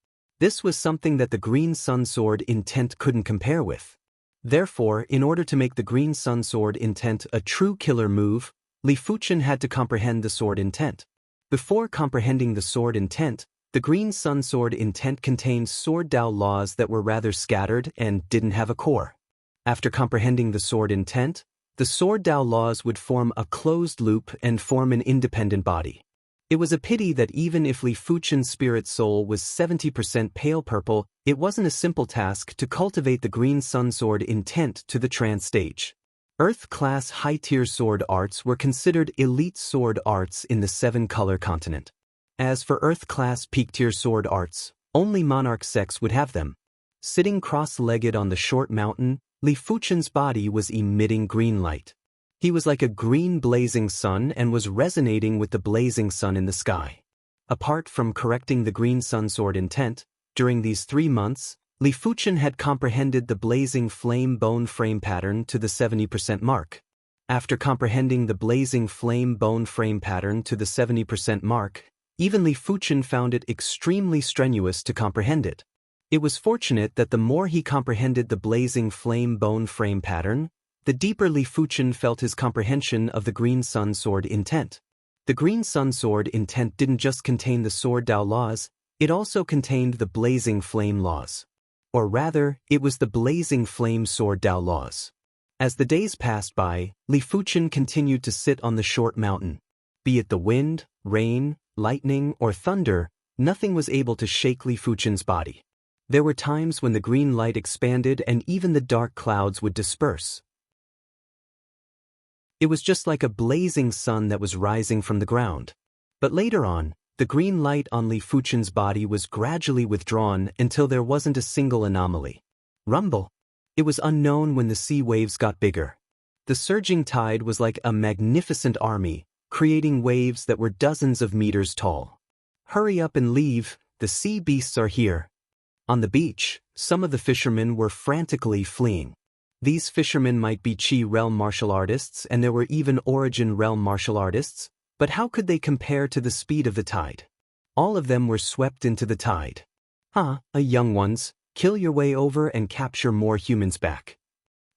This was something that the Green Sun Sword intent couldn't compare with. Therefore, in order to make the Green Sun Sword intent a true killer move, Li Fuchen had to comprehend the sword intent. Before comprehending the sword intent, the Green Sun Sword intent contained sword Dao laws that were rather scattered and didn't have a core. After comprehending the sword intent, the sword Dao laws would form a closed loop and form an independent body. It was a pity that even if Li Fuchen's spirit soul was 70% pale purple, it wasn't a simple task to cultivate the Green Sun Sword intent to the trance stage. Earth-class high-tier sword arts were considered elite sword arts in the 7-color continent. As for Earth-class peak-tier sword arts, only monarch sects would have them. Sitting cross-legged on the short mountain, Li Fuchen's body was emitting green light. He was like a green blazing sun and was resonating with the blazing sun in the sky. Apart from correcting the Green Sun Sword intent, during these 3 months, Li Fuchen had comprehended the blazing flame bone frame pattern to the 70% mark. After comprehending the blazing flame bone frame pattern to the 70% mark, even Li Fuchen found it extremely strenuous to comprehend it. It was fortunate that the more he comprehended the blazing flame bone frame pattern, the deeper Li Fuchen felt his comprehension of the Green Sun Sword intent. The Green Sun Sword intent didn't just contain the sword Dao laws, it also contained the blazing flame laws. Or rather, it was the blazing flame sword Dao laws. As the days passed by, Li Fuchen continued to sit on the short mountain. Be it the wind, rain, lightning, or thunder, nothing was able to shake Li Fuchen's body. There were times when the green light expanded and even the dark clouds would disperse. It was just like a blazing sun that was rising from the ground. But later on, the green light on Li Fuchen's body was gradually withdrawn until there wasn't a single anomaly. Rumble. It was unknown when the sea waves got bigger. The surging tide was like a magnificent army, creating waves that were dozens of meters tall. Hurry up and leave, the sea beasts are here. On the beach, some of the fishermen were frantically fleeing. These fishermen might be Qi realm martial artists, and there were even Origin realm martial artists, but how could they compare to the speed of the tide? All of them were swept into the tide. Young ones, kill your way over and capture more humans back.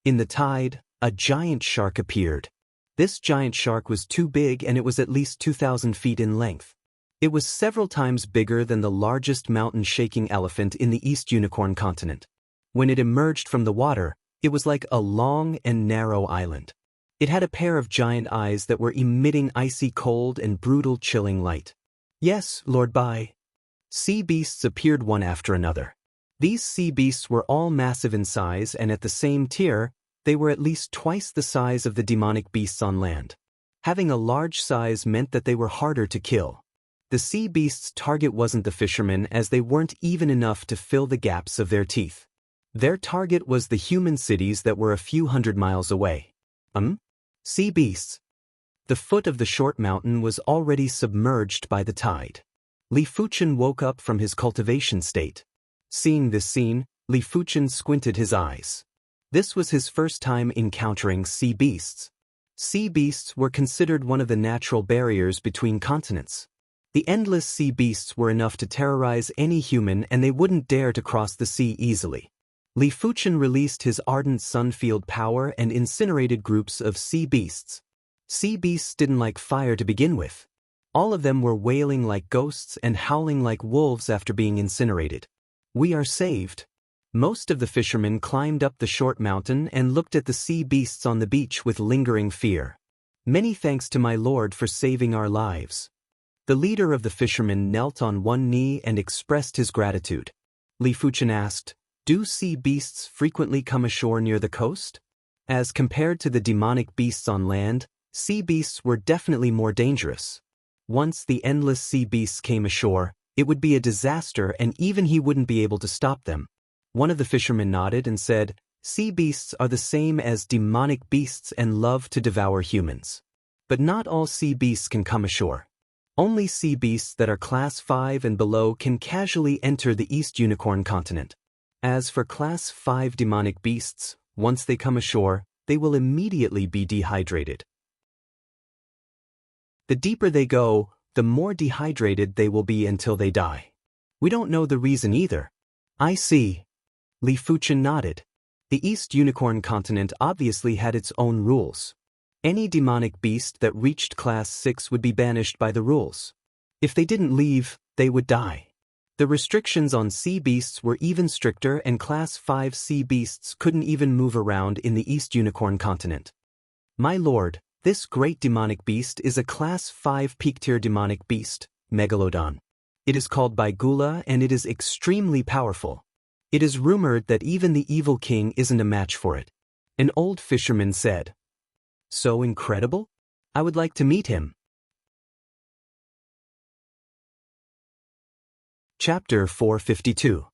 In the tide, a giant shark appeared. This giant shark was too big and it was at least 2,000 feet in length. It was several times bigger than the largest mountain-shaking elephant in the East Unicorn continent. When it emerged from the water, it was like a long and narrow island. It had a pair of giant eyes that were emitting icy cold and brutal chilling light. Yes, Lord Bai. Sea beasts appeared one after another. These sea beasts were all massive in size and at the same tier, they were at least twice the size of the demonic beasts on land. Having a large size meant that they were harder to kill. The sea beasts' target wasn't the fishermen as they weren't even enough to fill the gaps of their teeth. Their target was the human cities that were a few hundred miles away. Sea beasts. The foot of the short mountain was already submerged by the tide. Li Fuchen woke up from his cultivation state. Seeing this scene, Li Fuchen squinted his eyes. This was his first time encountering sea beasts. Sea beasts were considered one of the natural barriers between continents. The endless sea beasts were enough to terrorize any human and they wouldn't dare to cross the sea easily. Li Fuchen released his ardent sunfield power and incinerated groups of sea beasts. Sea beasts didn't like fire to begin with. All of them were wailing like ghosts and howling like wolves after being incinerated. We are saved. Most of the fishermen climbed up the short mountain and looked at the sea beasts on the beach with lingering fear. Many thanks to my lord for saving our lives. The leader of the fishermen knelt on one knee and expressed his gratitude. Li Fuchen asked, "Do sea beasts frequently come ashore near the coast?" As compared to the demonic beasts on land, sea beasts were definitely more dangerous. Once the endless sea beasts came ashore, It would be a disaster and even he wouldn't be able to stop them. One of the fishermen nodded and said, "Sea beasts are the same as demonic beasts and love to devour humans. But not all sea beasts can come ashore. Only sea beasts that are class 5 and below can casually enter the East Unicorn continent. As for class 5 demonic beasts, once they come ashore, they will immediately be dehydrated. The deeper they go, the more dehydrated they will be until they die. We don't know the reason either." "I see." Li Fuchen nodded. The East Unicorn continent obviously had its own rules. Any demonic beast that reached class 6 would be banished by the rules. If they didn't leave, they would die. The restrictions on sea beasts were even stricter and class 5 sea beasts couldn't even move around in the East Unicorn continent. "My lord, this great demonic beast is a class 5 peak-tier demonic beast, Megalodon. It is called Baigula and it is extremely powerful. It is rumored that even the evil king isn't a match for it," an old fisherman said. "So incredible? I would like to meet him." Chapter 452.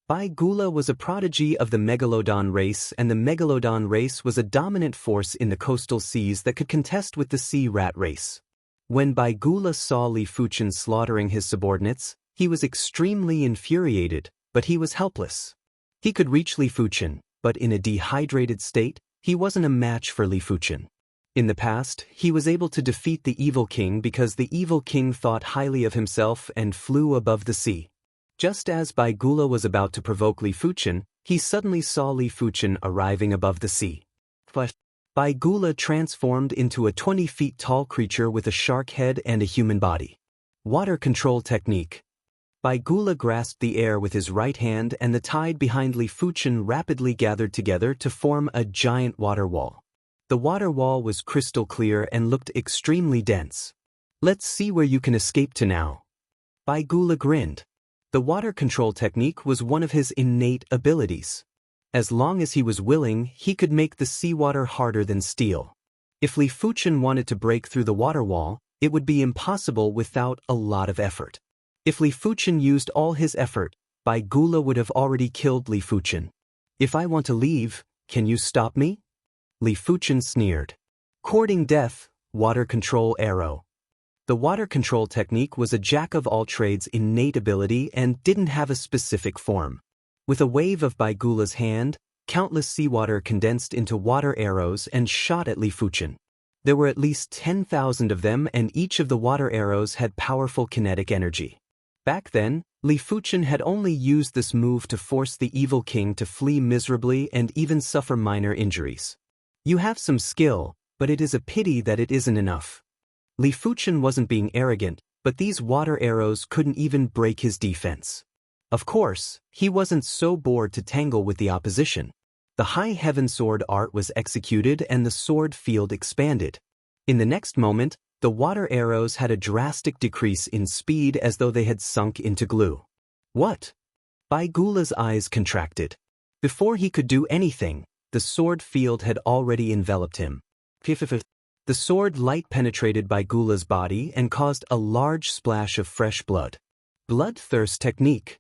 Baigula was a prodigy of the Megalodon race, and the Megalodon race was a dominant force in the coastal seas that could contest with the sea rat race. When Baigula saw Li Fuchen slaughtering his subordinates, he was extremely infuriated, but he was helpless. He could reach Li Fuchen, but in a dehydrated state, he wasn't a match for Li Fuchen. In the past, he was able to defeat the evil king because the evil king thought highly of himself and flew above the sea. Just as Baigula was about to provoke Li Fuchen, he suddenly saw Li Fuchen arriving above the sea. Baigula transformed into a 20 feet tall creature with a shark head and a human body. Water control technique. Baigula grasped the air with his right hand and the tide behind Li Fuchen rapidly gathered together to form a giant water wall. The water wall was crystal clear and looked extremely dense. "Let's see where you can escape to now." Baigula grinned. The water control technique was one of his innate abilities. As long as he was willing, he could make the seawater harder than steel. If Li Fuchen wanted to break through the water wall, it would be impossible without a lot of effort. If Li Fuchen used all his effort, Baigula would have already killed Li Fuchen. "If I want to leave, can you stop me?" Li Fuchen sneered. Courting death, water control arrow. The water control technique was a jack-of-all-trades innate ability and didn't have a specific form. With a wave of Baigula's hand, countless seawater condensed into water arrows and shot at Li Fuchen. There were at least 10,000 of them and each of the water arrows had powerful kinetic energy. Back then, Li Fuchen had only used this move to force the evil king to flee miserably and even suffer minor injuries. "You have some skill, but it is a pity that it isn't enough." Li Fuchen wasn't being arrogant, but these water arrows couldn't even break his defense. Of course, he wasn't so bored to tangle with the opposition. The High Heaven Sword art was executed and the sword field expanded. In the next moment, the water arrows had a drastic decrease in speed as though they had sunk into glue. "What?" Baigula's eyes contracted. Before he could do anything, the sword field had already enveloped him. The sword light penetrated Baigula's body and caused a large splash of fresh blood. Bloodthirst technique.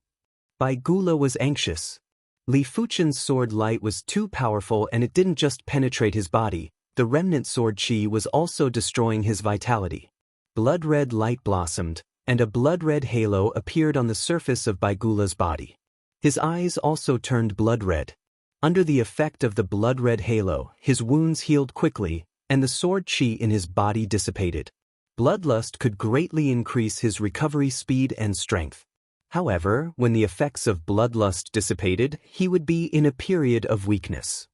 Baigula was anxious. Li Fuchen's sword light was too powerful and it didn't just penetrate his body, the remnant sword chi was also destroying his vitality. Blood-red light blossomed, and a blood-red halo appeared on the surface of Baigula's body. His eyes also turned blood-red. Under the effect of the blood-red halo, his wounds healed quickly, and the sword chi in his body dissipated. Bloodlust could greatly increase his recovery speed and strength. However, when the effects of bloodlust dissipated, he would be in a period of weakness.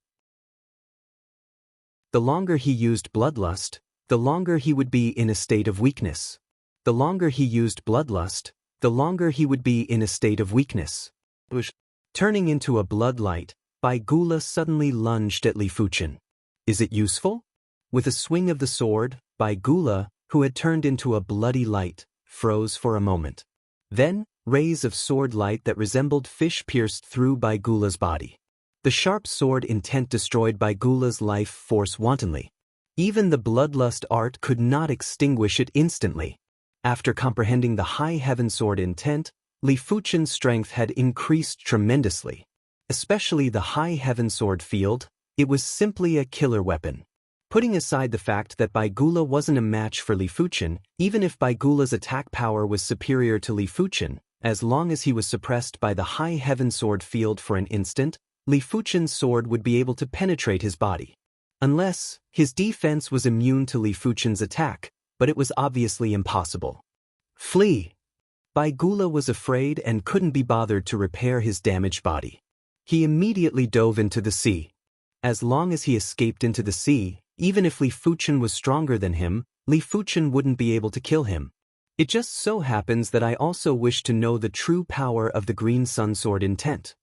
The longer he used bloodlust, the longer he would be in a state of weakness. The longer he used bloodlust, the longer he would be in a state of weakness. Turning into a bloodlight, Baigula suddenly lunged at Li Fuchen. "Is it useful?" With a swing of the sword, Baigula, who had turned into a bloody light, froze for a moment. Then, rays of sword light that resembled fish pierced through Baigula's body. The sharp sword intent destroyed Baigula's life force wantonly. Even the bloodlust art could not extinguish it instantly. After comprehending the High Heaven Sword intent, Li Fuchen's strength had increased tremendously. Especially the high heaven sword field, it was simply a killer weapon. Putting aside the fact that Bai Gula wasn't a match for Li Fuchen, even if Bai Gula's attack power was superior to Li Fuchen, as long as he was suppressed by the high heaven sword field for an instant, Li Fuchen's sword would be able to penetrate his body. Unless, his defense was immune to Li Fuchen's attack, but it was obviously impossible. Flee! Bai Gula was afraid and couldn't be bothered to repair his damaged body. He immediately dove into the sea. As long as he escaped into the sea, even if Li Fuchen was stronger than him, Li Fuchen wouldn't be able to kill him. It just so happens that I also wish to know the true power of the Green Sun Sword intent.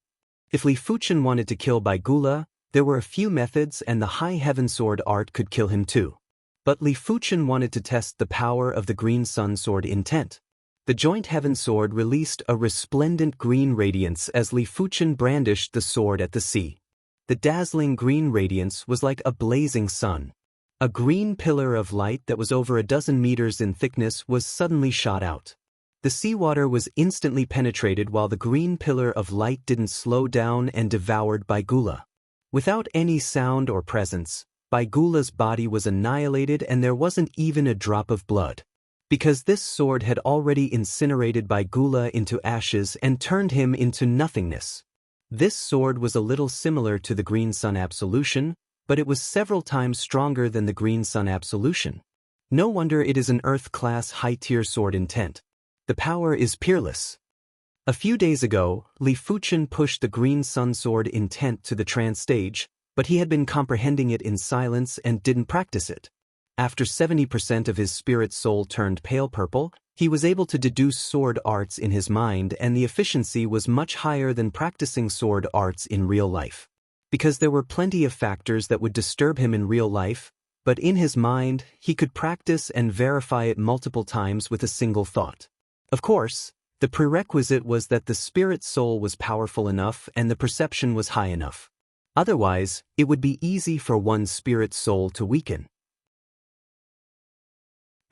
If Li Fuchen wanted to kill Bai Gula, there were a few methods and the High Heaven Sword art could kill him too. But Li Fuchen wanted to test the power of the Green Sun Sword intent. The joint heaven sword released a resplendent green radiance as Li Fuchen brandished the sword at the sea. The dazzling green radiance was like a blazing sun. A green pillar of light that was over a dozen meters in thickness was suddenly shot out. The seawater was instantly penetrated while the green pillar of light didn't slow down and devoured Bai Gula. Without any sound or presence, Bai Gula's body was annihilated and there wasn't even a drop of blood. Because this sword had already incinerated Bai Gula into ashes and turned him into nothingness. This sword was a little similar to the Green Sun Absolution, but it was several times stronger than the Green Sun Absolution. No wonder it is an Earth-class high-tier sword intent. The power is peerless. A few days ago, Li Fuchen pushed the Green Sun Sword intent to the trance stage, but he had been comprehending it in silence and didn't practice it. After 70% of his spirit soul turned pale purple, he was able to deduce sword arts in his mind, and the efficiency was much higher than practicing sword arts in real life. Because there were plenty of factors that would disturb him in real life, but in his mind, he could practice and verify it multiple times with a single thought. Of course, the prerequisite was that the spirit soul was powerful enough and the perception was high enough. Otherwise, it would be easy for one's spirit soul to weaken.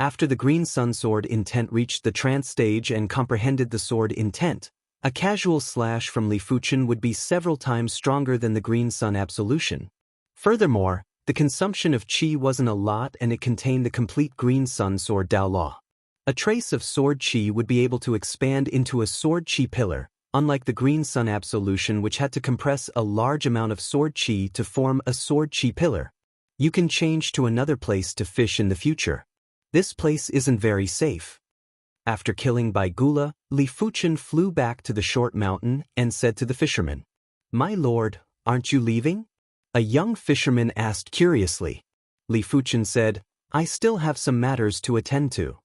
After the Green Sun Sword intent reached the trance stage and comprehended the sword intent, a casual slash from Li Fuchen would be several times stronger than the Green Sun Absolution. Furthermore, the consumption of qi wasn't a lot and it contained the complete Green Sun Sword Dao Law. A trace of sword qi would be able to expand into a sword qi pillar, unlike the Green Sun Absolution which had to compress a large amount of sword qi to form a sword qi pillar. You can change to another place to fish in the future. This place isn't very safe. After killing Bai Gula, Li Fuchen flew back to the short mountain and said to the fisherman, "My lord, aren't you leaving?" A young fisherman asked curiously. Li Fuchen said, "I still have some matters to attend to."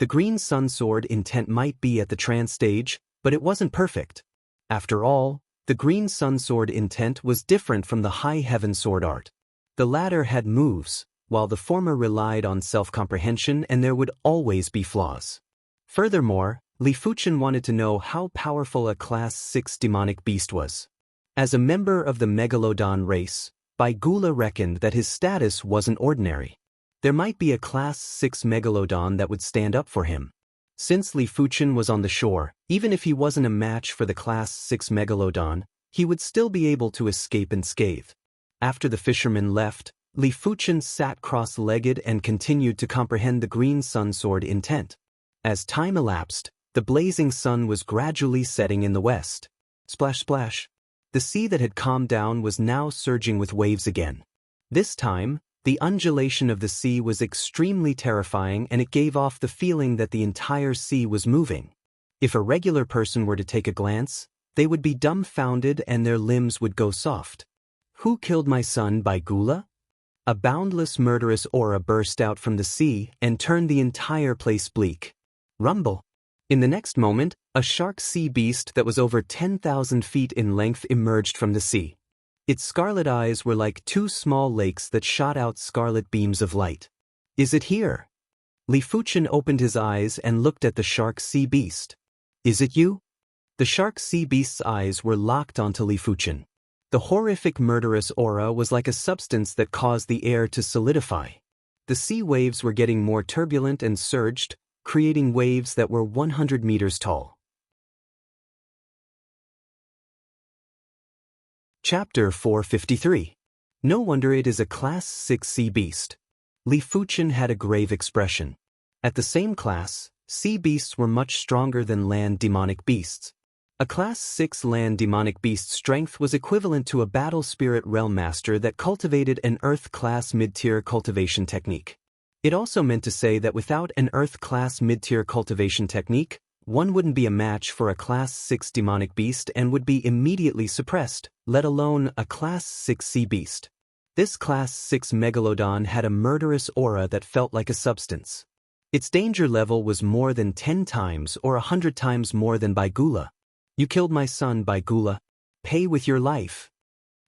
The Green Sun Sword intent might be at the trance stage, but it wasn't perfect. After all, the Green Sun Sword intent was different from the High Heaven Sword art. The latter had moves, while the former relied on self-comprehension and there would always be flaws. Furthermore, Li Fuchen wanted to know how powerful a Class 6 demonic beast was. As a member of the Megalodon race, Bai Gula reckoned that his status wasn't ordinary. There might be a Class 6 Megalodon that would stand up for him. Since Li Fuchen was on the shore, even if he wasn't a match for the Class 6 Megalodon, he would still be able to escape unscathed. After the fisherman left, Li Fuchen sat cross-legged and continued to comprehend the Green Sun Sword intent. As time elapsed, the blazing sun was gradually setting in the west. Splash splash. The sea that had calmed down was now surging with waves again. This time, the undulation of the sea was extremely terrifying and it gave off the feeling that the entire sea was moving. If a regular person were to take a glance, they would be dumbfounded and their limbs would go soft. Who killed my son, Bai Gula? A boundless murderous aura burst out from the sea and turned the entire place bleak. Rumble. In the next moment, a shark sea beast that was over 10,000 feet in length emerged from the sea. Its scarlet eyes were like two small lakes that shot out scarlet beams of light. Is it here? Li Fuchen opened his eyes and looked at the shark sea beast. Is it you? The shark sea beast's eyes were locked onto Li Fuchen. The horrific murderous aura was like a substance that caused the air to solidify. The sea waves were getting more turbulent and surged, creating waves that were 100 meters tall. Chapter 453. No wonder it is a Class 6 sea beast. Li Fuchen had a grave expression. At the same class, sea beasts were much stronger than land demonic beasts. A Class 6 land demonic beast's strength was equivalent to a battle spirit realm master that cultivated an Earth-class mid-tier cultivation technique. It also meant to say that without an Earth-class mid-tier cultivation technique, one wouldn't be a match for a Class 6 demonic beast and would be immediately suppressed, let alone a Class 6 sea beast. This Class 6 megalodon had a murderous aura that felt like a substance. Its danger level was more than 10 times or 100 times more than Baigula. You killed my son, Baigula. Pay with your life.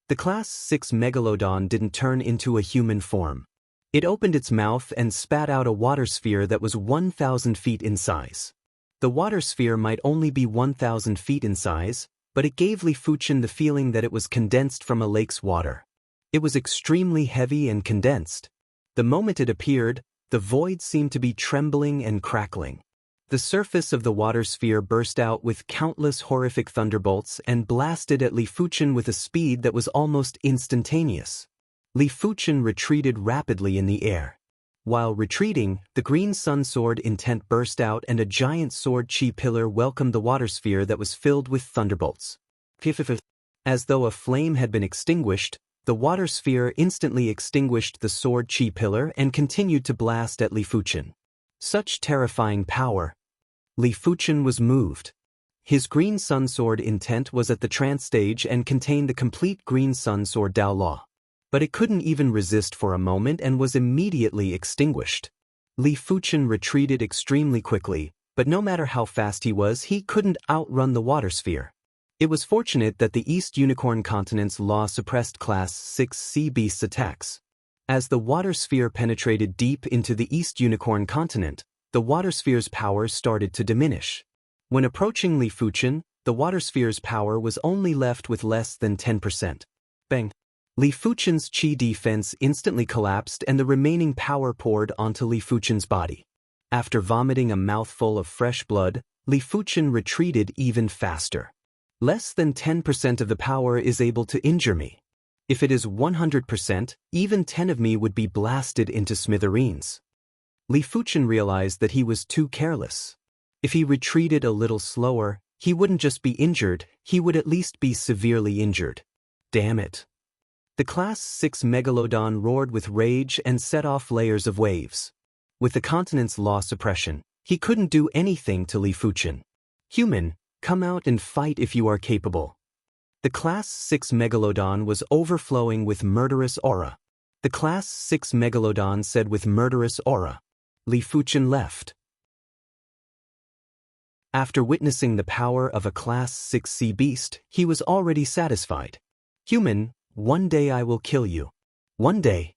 The Class 6 megalodon didn't turn into a human form. It opened its mouth and spat out a water sphere that was 1,000 feet in size. The water sphere might only be 1,000 feet in size, but it gave Li Fuchen the feeling that it was condensed from a lake's water. It was extremely heavy and condensed. The moment it appeared, the void seemed to be trembling and crackling. The surface of the water sphere burst out with countless horrific thunderbolts and blasted at Li Fuchen with a speed that was almost instantaneous. Li Fuchen retreated rapidly in the air. While retreating, the green sun sword intent burst out and a giant sword chi pillar welcomed the water sphere that was filled with thunderbolts. As though a flame had been extinguished, the water sphere instantly extinguished the sword chi pillar and continued to blast at Li Fuchen. Such terrifying power. Li Fuchen was moved. His green sun sword intent was at the trance stage and contained the complete green sun sword Dao Law. But it couldn't even resist for a moment and was immediately extinguished. Li Fuchen retreated extremely quickly, but no matter how fast he couldn't outrun the water sphere. It was fortunate that the East Unicorn Continent's law suppressed Class 6 sea beasts' attacks. As the water sphere penetrated deep into the East Unicorn Continent, the water sphere's power started to diminish. When approaching Li Fuchen, the water sphere's power was only left with less than 10%. Bang! Li Fuchen's chi defense instantly collapsed and the remaining power poured onto Li Fuchen's body. After vomiting a mouthful of fresh blood, Li Fuchen retreated even faster. Less than 10% of the power is able to injure me. If it is 100%, even 10 of me would be blasted into smithereens. Li Fuchen realized that he was too careless. If he retreated a little slower, he wouldn't just be injured, he would at least be severely injured. Damn it. The Class 6 megalodon roared with rage and set off layers of waves. With the continent's law suppression, he couldn't do anything to Li Fuchen. Human, come out and fight if you are capable. The Class 6 megalodon was overflowing with murderous aura. The Class 6 megalodon said with murderous aura. Li Fuchen left. After witnessing the power of a Class 6 sea beast, he was already satisfied. Human, one day I will kill you. One day.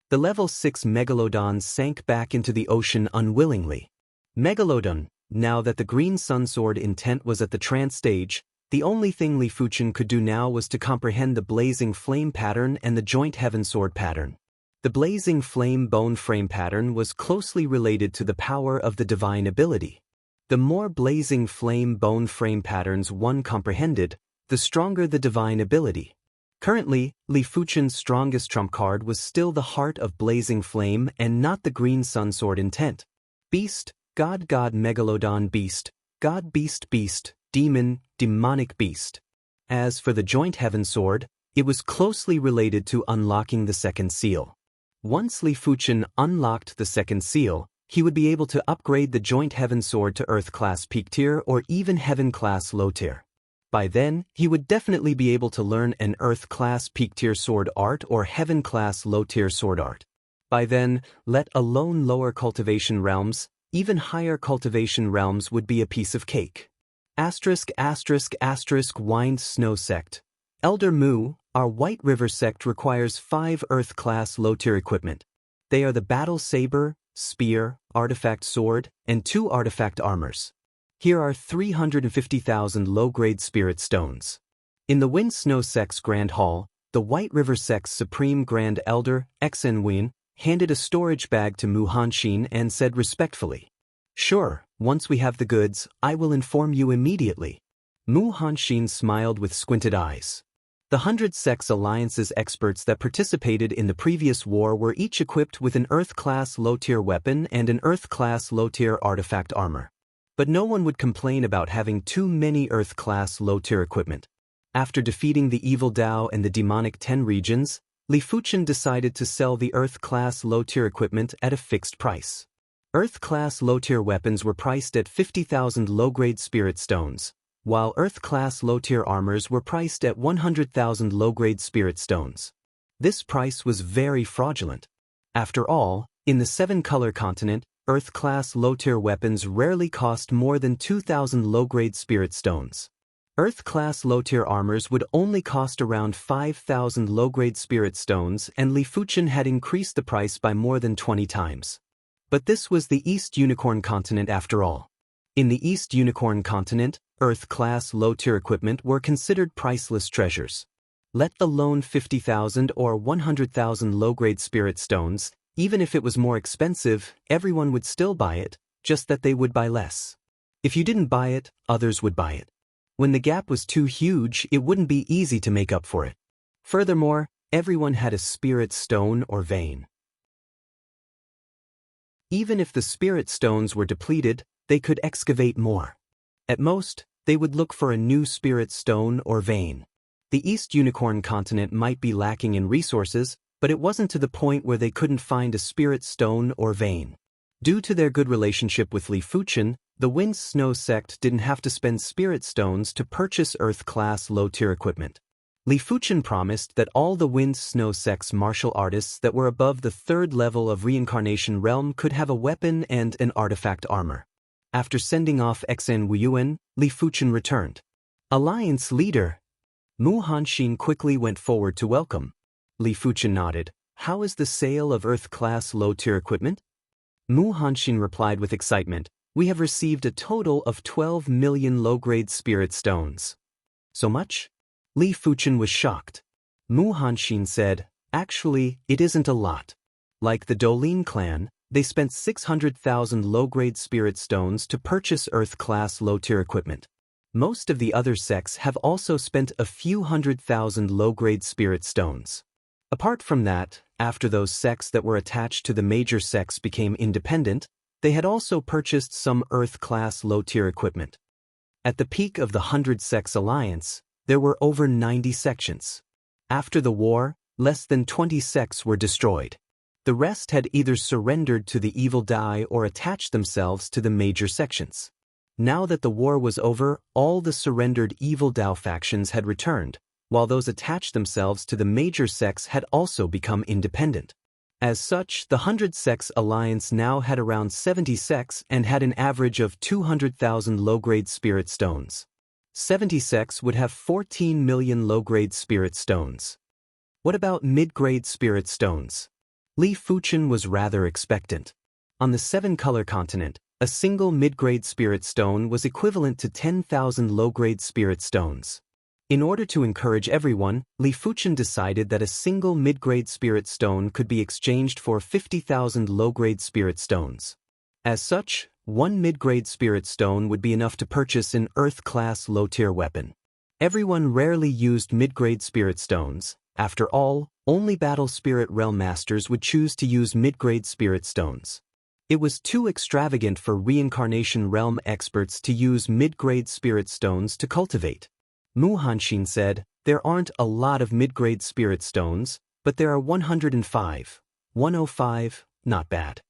The level 6 megalodon sank back into the ocean unwillingly. Megalodon, now that the green sun sword intent was at the trance stage, the only thing Li Fuchen could do now was to comprehend the blazing flame pattern and the joint heaven sword pattern. The blazing flame bone frame pattern was closely related to the power of the divine ability. The more blazing flame bone frame patterns one comprehended, the stronger the divine ability. Currently, Li Fuchen's strongest trump card was still the heart of blazing flame and not the green sun sword intent. Beast, God megalodon beast, God beast demon, demonic beast. As for the joint heaven sword, it was closely related to unlocking the second seal. Once Li Fuchen unlocked the second seal, he would be able to upgrade the joint heaven sword to Earth-class peak tier or even heaven-class low tier. By then, he would definitely be able to learn an Earth-class peak tier sword art or heaven-class low tier sword art. By then, let alone lower cultivation realms, even higher cultivation realms would be a piece of cake. Wind Snow Sect. Elder Mu, our White River sect requires 5 Earth-class low-tier equipment. They are the Battle Saber, Spear, Artifact Sword, and 2 Artifact Armors. Here are 350,000 low-grade Spirit Stones. In the Wind Snow Sect's Grand Hall, the White River Sect's Supreme Grand Elder, Xenwin, handed a storage bag to Mu Hanxin and said respectfully, "Sure, once we have the goods, I will inform you immediately." Mu Hanxin smiled with squinted eyes. The 100 Sects Alliance's experts that participated in the previous war were each equipped with an Earth-class low-tier weapon and an Earth-class low-tier artifact armor. But no one would complain about having too many Earth-class low-tier equipment. After defeating the evil Dao and the demonic 10 regions, Li Fuchen decided to sell the Earth-class low-tier equipment at a fixed price. Earth-class low-tier weapons were priced at 50,000 low-grade spirit stones, while Earth-class low-tier armors were priced at 100,000 low-grade spirit stones. This price was very fraudulent. After all, in the 7-color continent, Earth-class low-tier weapons rarely cost more than 2,000 low-grade spirit stones. Earth-class low-tier armors would only cost around 5,000 low-grade spirit stones, and Li Fuchen had increased the price by more than 20 times. But this was the East Unicorn continent after all. In the East Unicorn continent, Earth-class low-tier equipment were considered priceless treasures. Let alone 50,000 or 100,000 low-grade spirit stones, even if it was more expensive, everyone would still buy it, just that they would buy less. If you didn't buy it, others would buy it. When the gap was too huge, it wouldn't be easy to make up for it. Furthermore, everyone had a spirit stone or vein. Even if the spirit stones were depleted, they could excavate more. At most, they would look for a new spirit stone or vein. The East Unicorn continent might be lacking in resources, but it wasn't to the point where they couldn't find a spirit stone or vein. Due to their good relationship with Li Fuchen, the Wind Snow sect didn't have to spend spirit stones to purchase Earth-class low-tier equipment. Li Fuchen promised that all the Wind Snow sect's martial artists that were above the 3rd level of Reincarnation realm could have a weapon and an artifact armor. After sending off Xen Wuyuan, Li Fuchen returned. Alliance leader. Mu Hanxin quickly went forward to welcome. Li Fuchen nodded. How is the sale of Earth-class low-tier equipment? Mu Hanxin replied with excitement. We have received a total of 12 million low-grade spirit stones. So much? Li Fuchen was shocked. Mu Hanxin said, actually, it isn't a lot. Like the Dolin clan, they spent 600,000 low-grade spirit stones to purchase Earth-class low-tier equipment. Most of the other sects have also spent a few 100,000 low-grade spirit stones. Apart from that, after those sects that were attached to the major sects became independent, they had also purchased some Earth-class low-tier equipment. At the peak of the 100 Sects Alliance, there were over 90 sections. After the war, less than 20 sects were destroyed. The rest had either surrendered to the evil Dai or attached themselves to the major sections. Now that the war was over, all the surrendered evil Dao factions had returned, while those attached themselves to the major sects had also become independent. As such, the 100 Sects Alliance now had around 70 sects and had an average of 200,000 low-grade spirit stones. 70 sects would have 14 million low-grade spirit stones. What about mid-grade spirit stones? Li Fuchen was rather expectant. On the 7-color continent, a single mid-grade spirit stone was equivalent to 10,000 low-grade spirit stones. In order to encourage everyone, Li Fuchen decided that a single mid-grade spirit stone could be exchanged for 50,000 low-grade spirit stones. As such, one mid-grade spirit stone would be enough to purchase an Earth-class low-tier weapon. Everyone rarely used mid-grade spirit stones. After all, only Battle Spirit Realm Masters would choose to use mid-grade spirit stones. It was too extravagant for Reincarnation Realm experts to use mid-grade spirit stones to cultivate. Mu Hanxin said, there aren't a lot of mid-grade spirit stones, but there are 105. 105, not bad.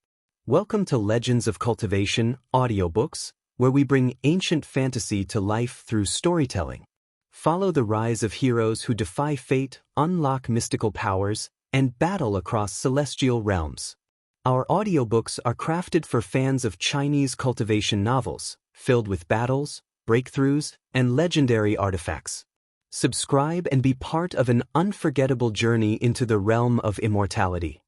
Welcome to Legends of Cultivation, audiobooks, where we bring ancient fantasy to life through storytelling. Follow the rise of heroes who defy fate, unlock mystical powers, and battle across celestial realms. Our audiobooks are crafted for fans of Chinese cultivation novels, filled with battles, breakthroughs, and legendary artifacts. Subscribe and be part of an unforgettable journey into the realm of immortality.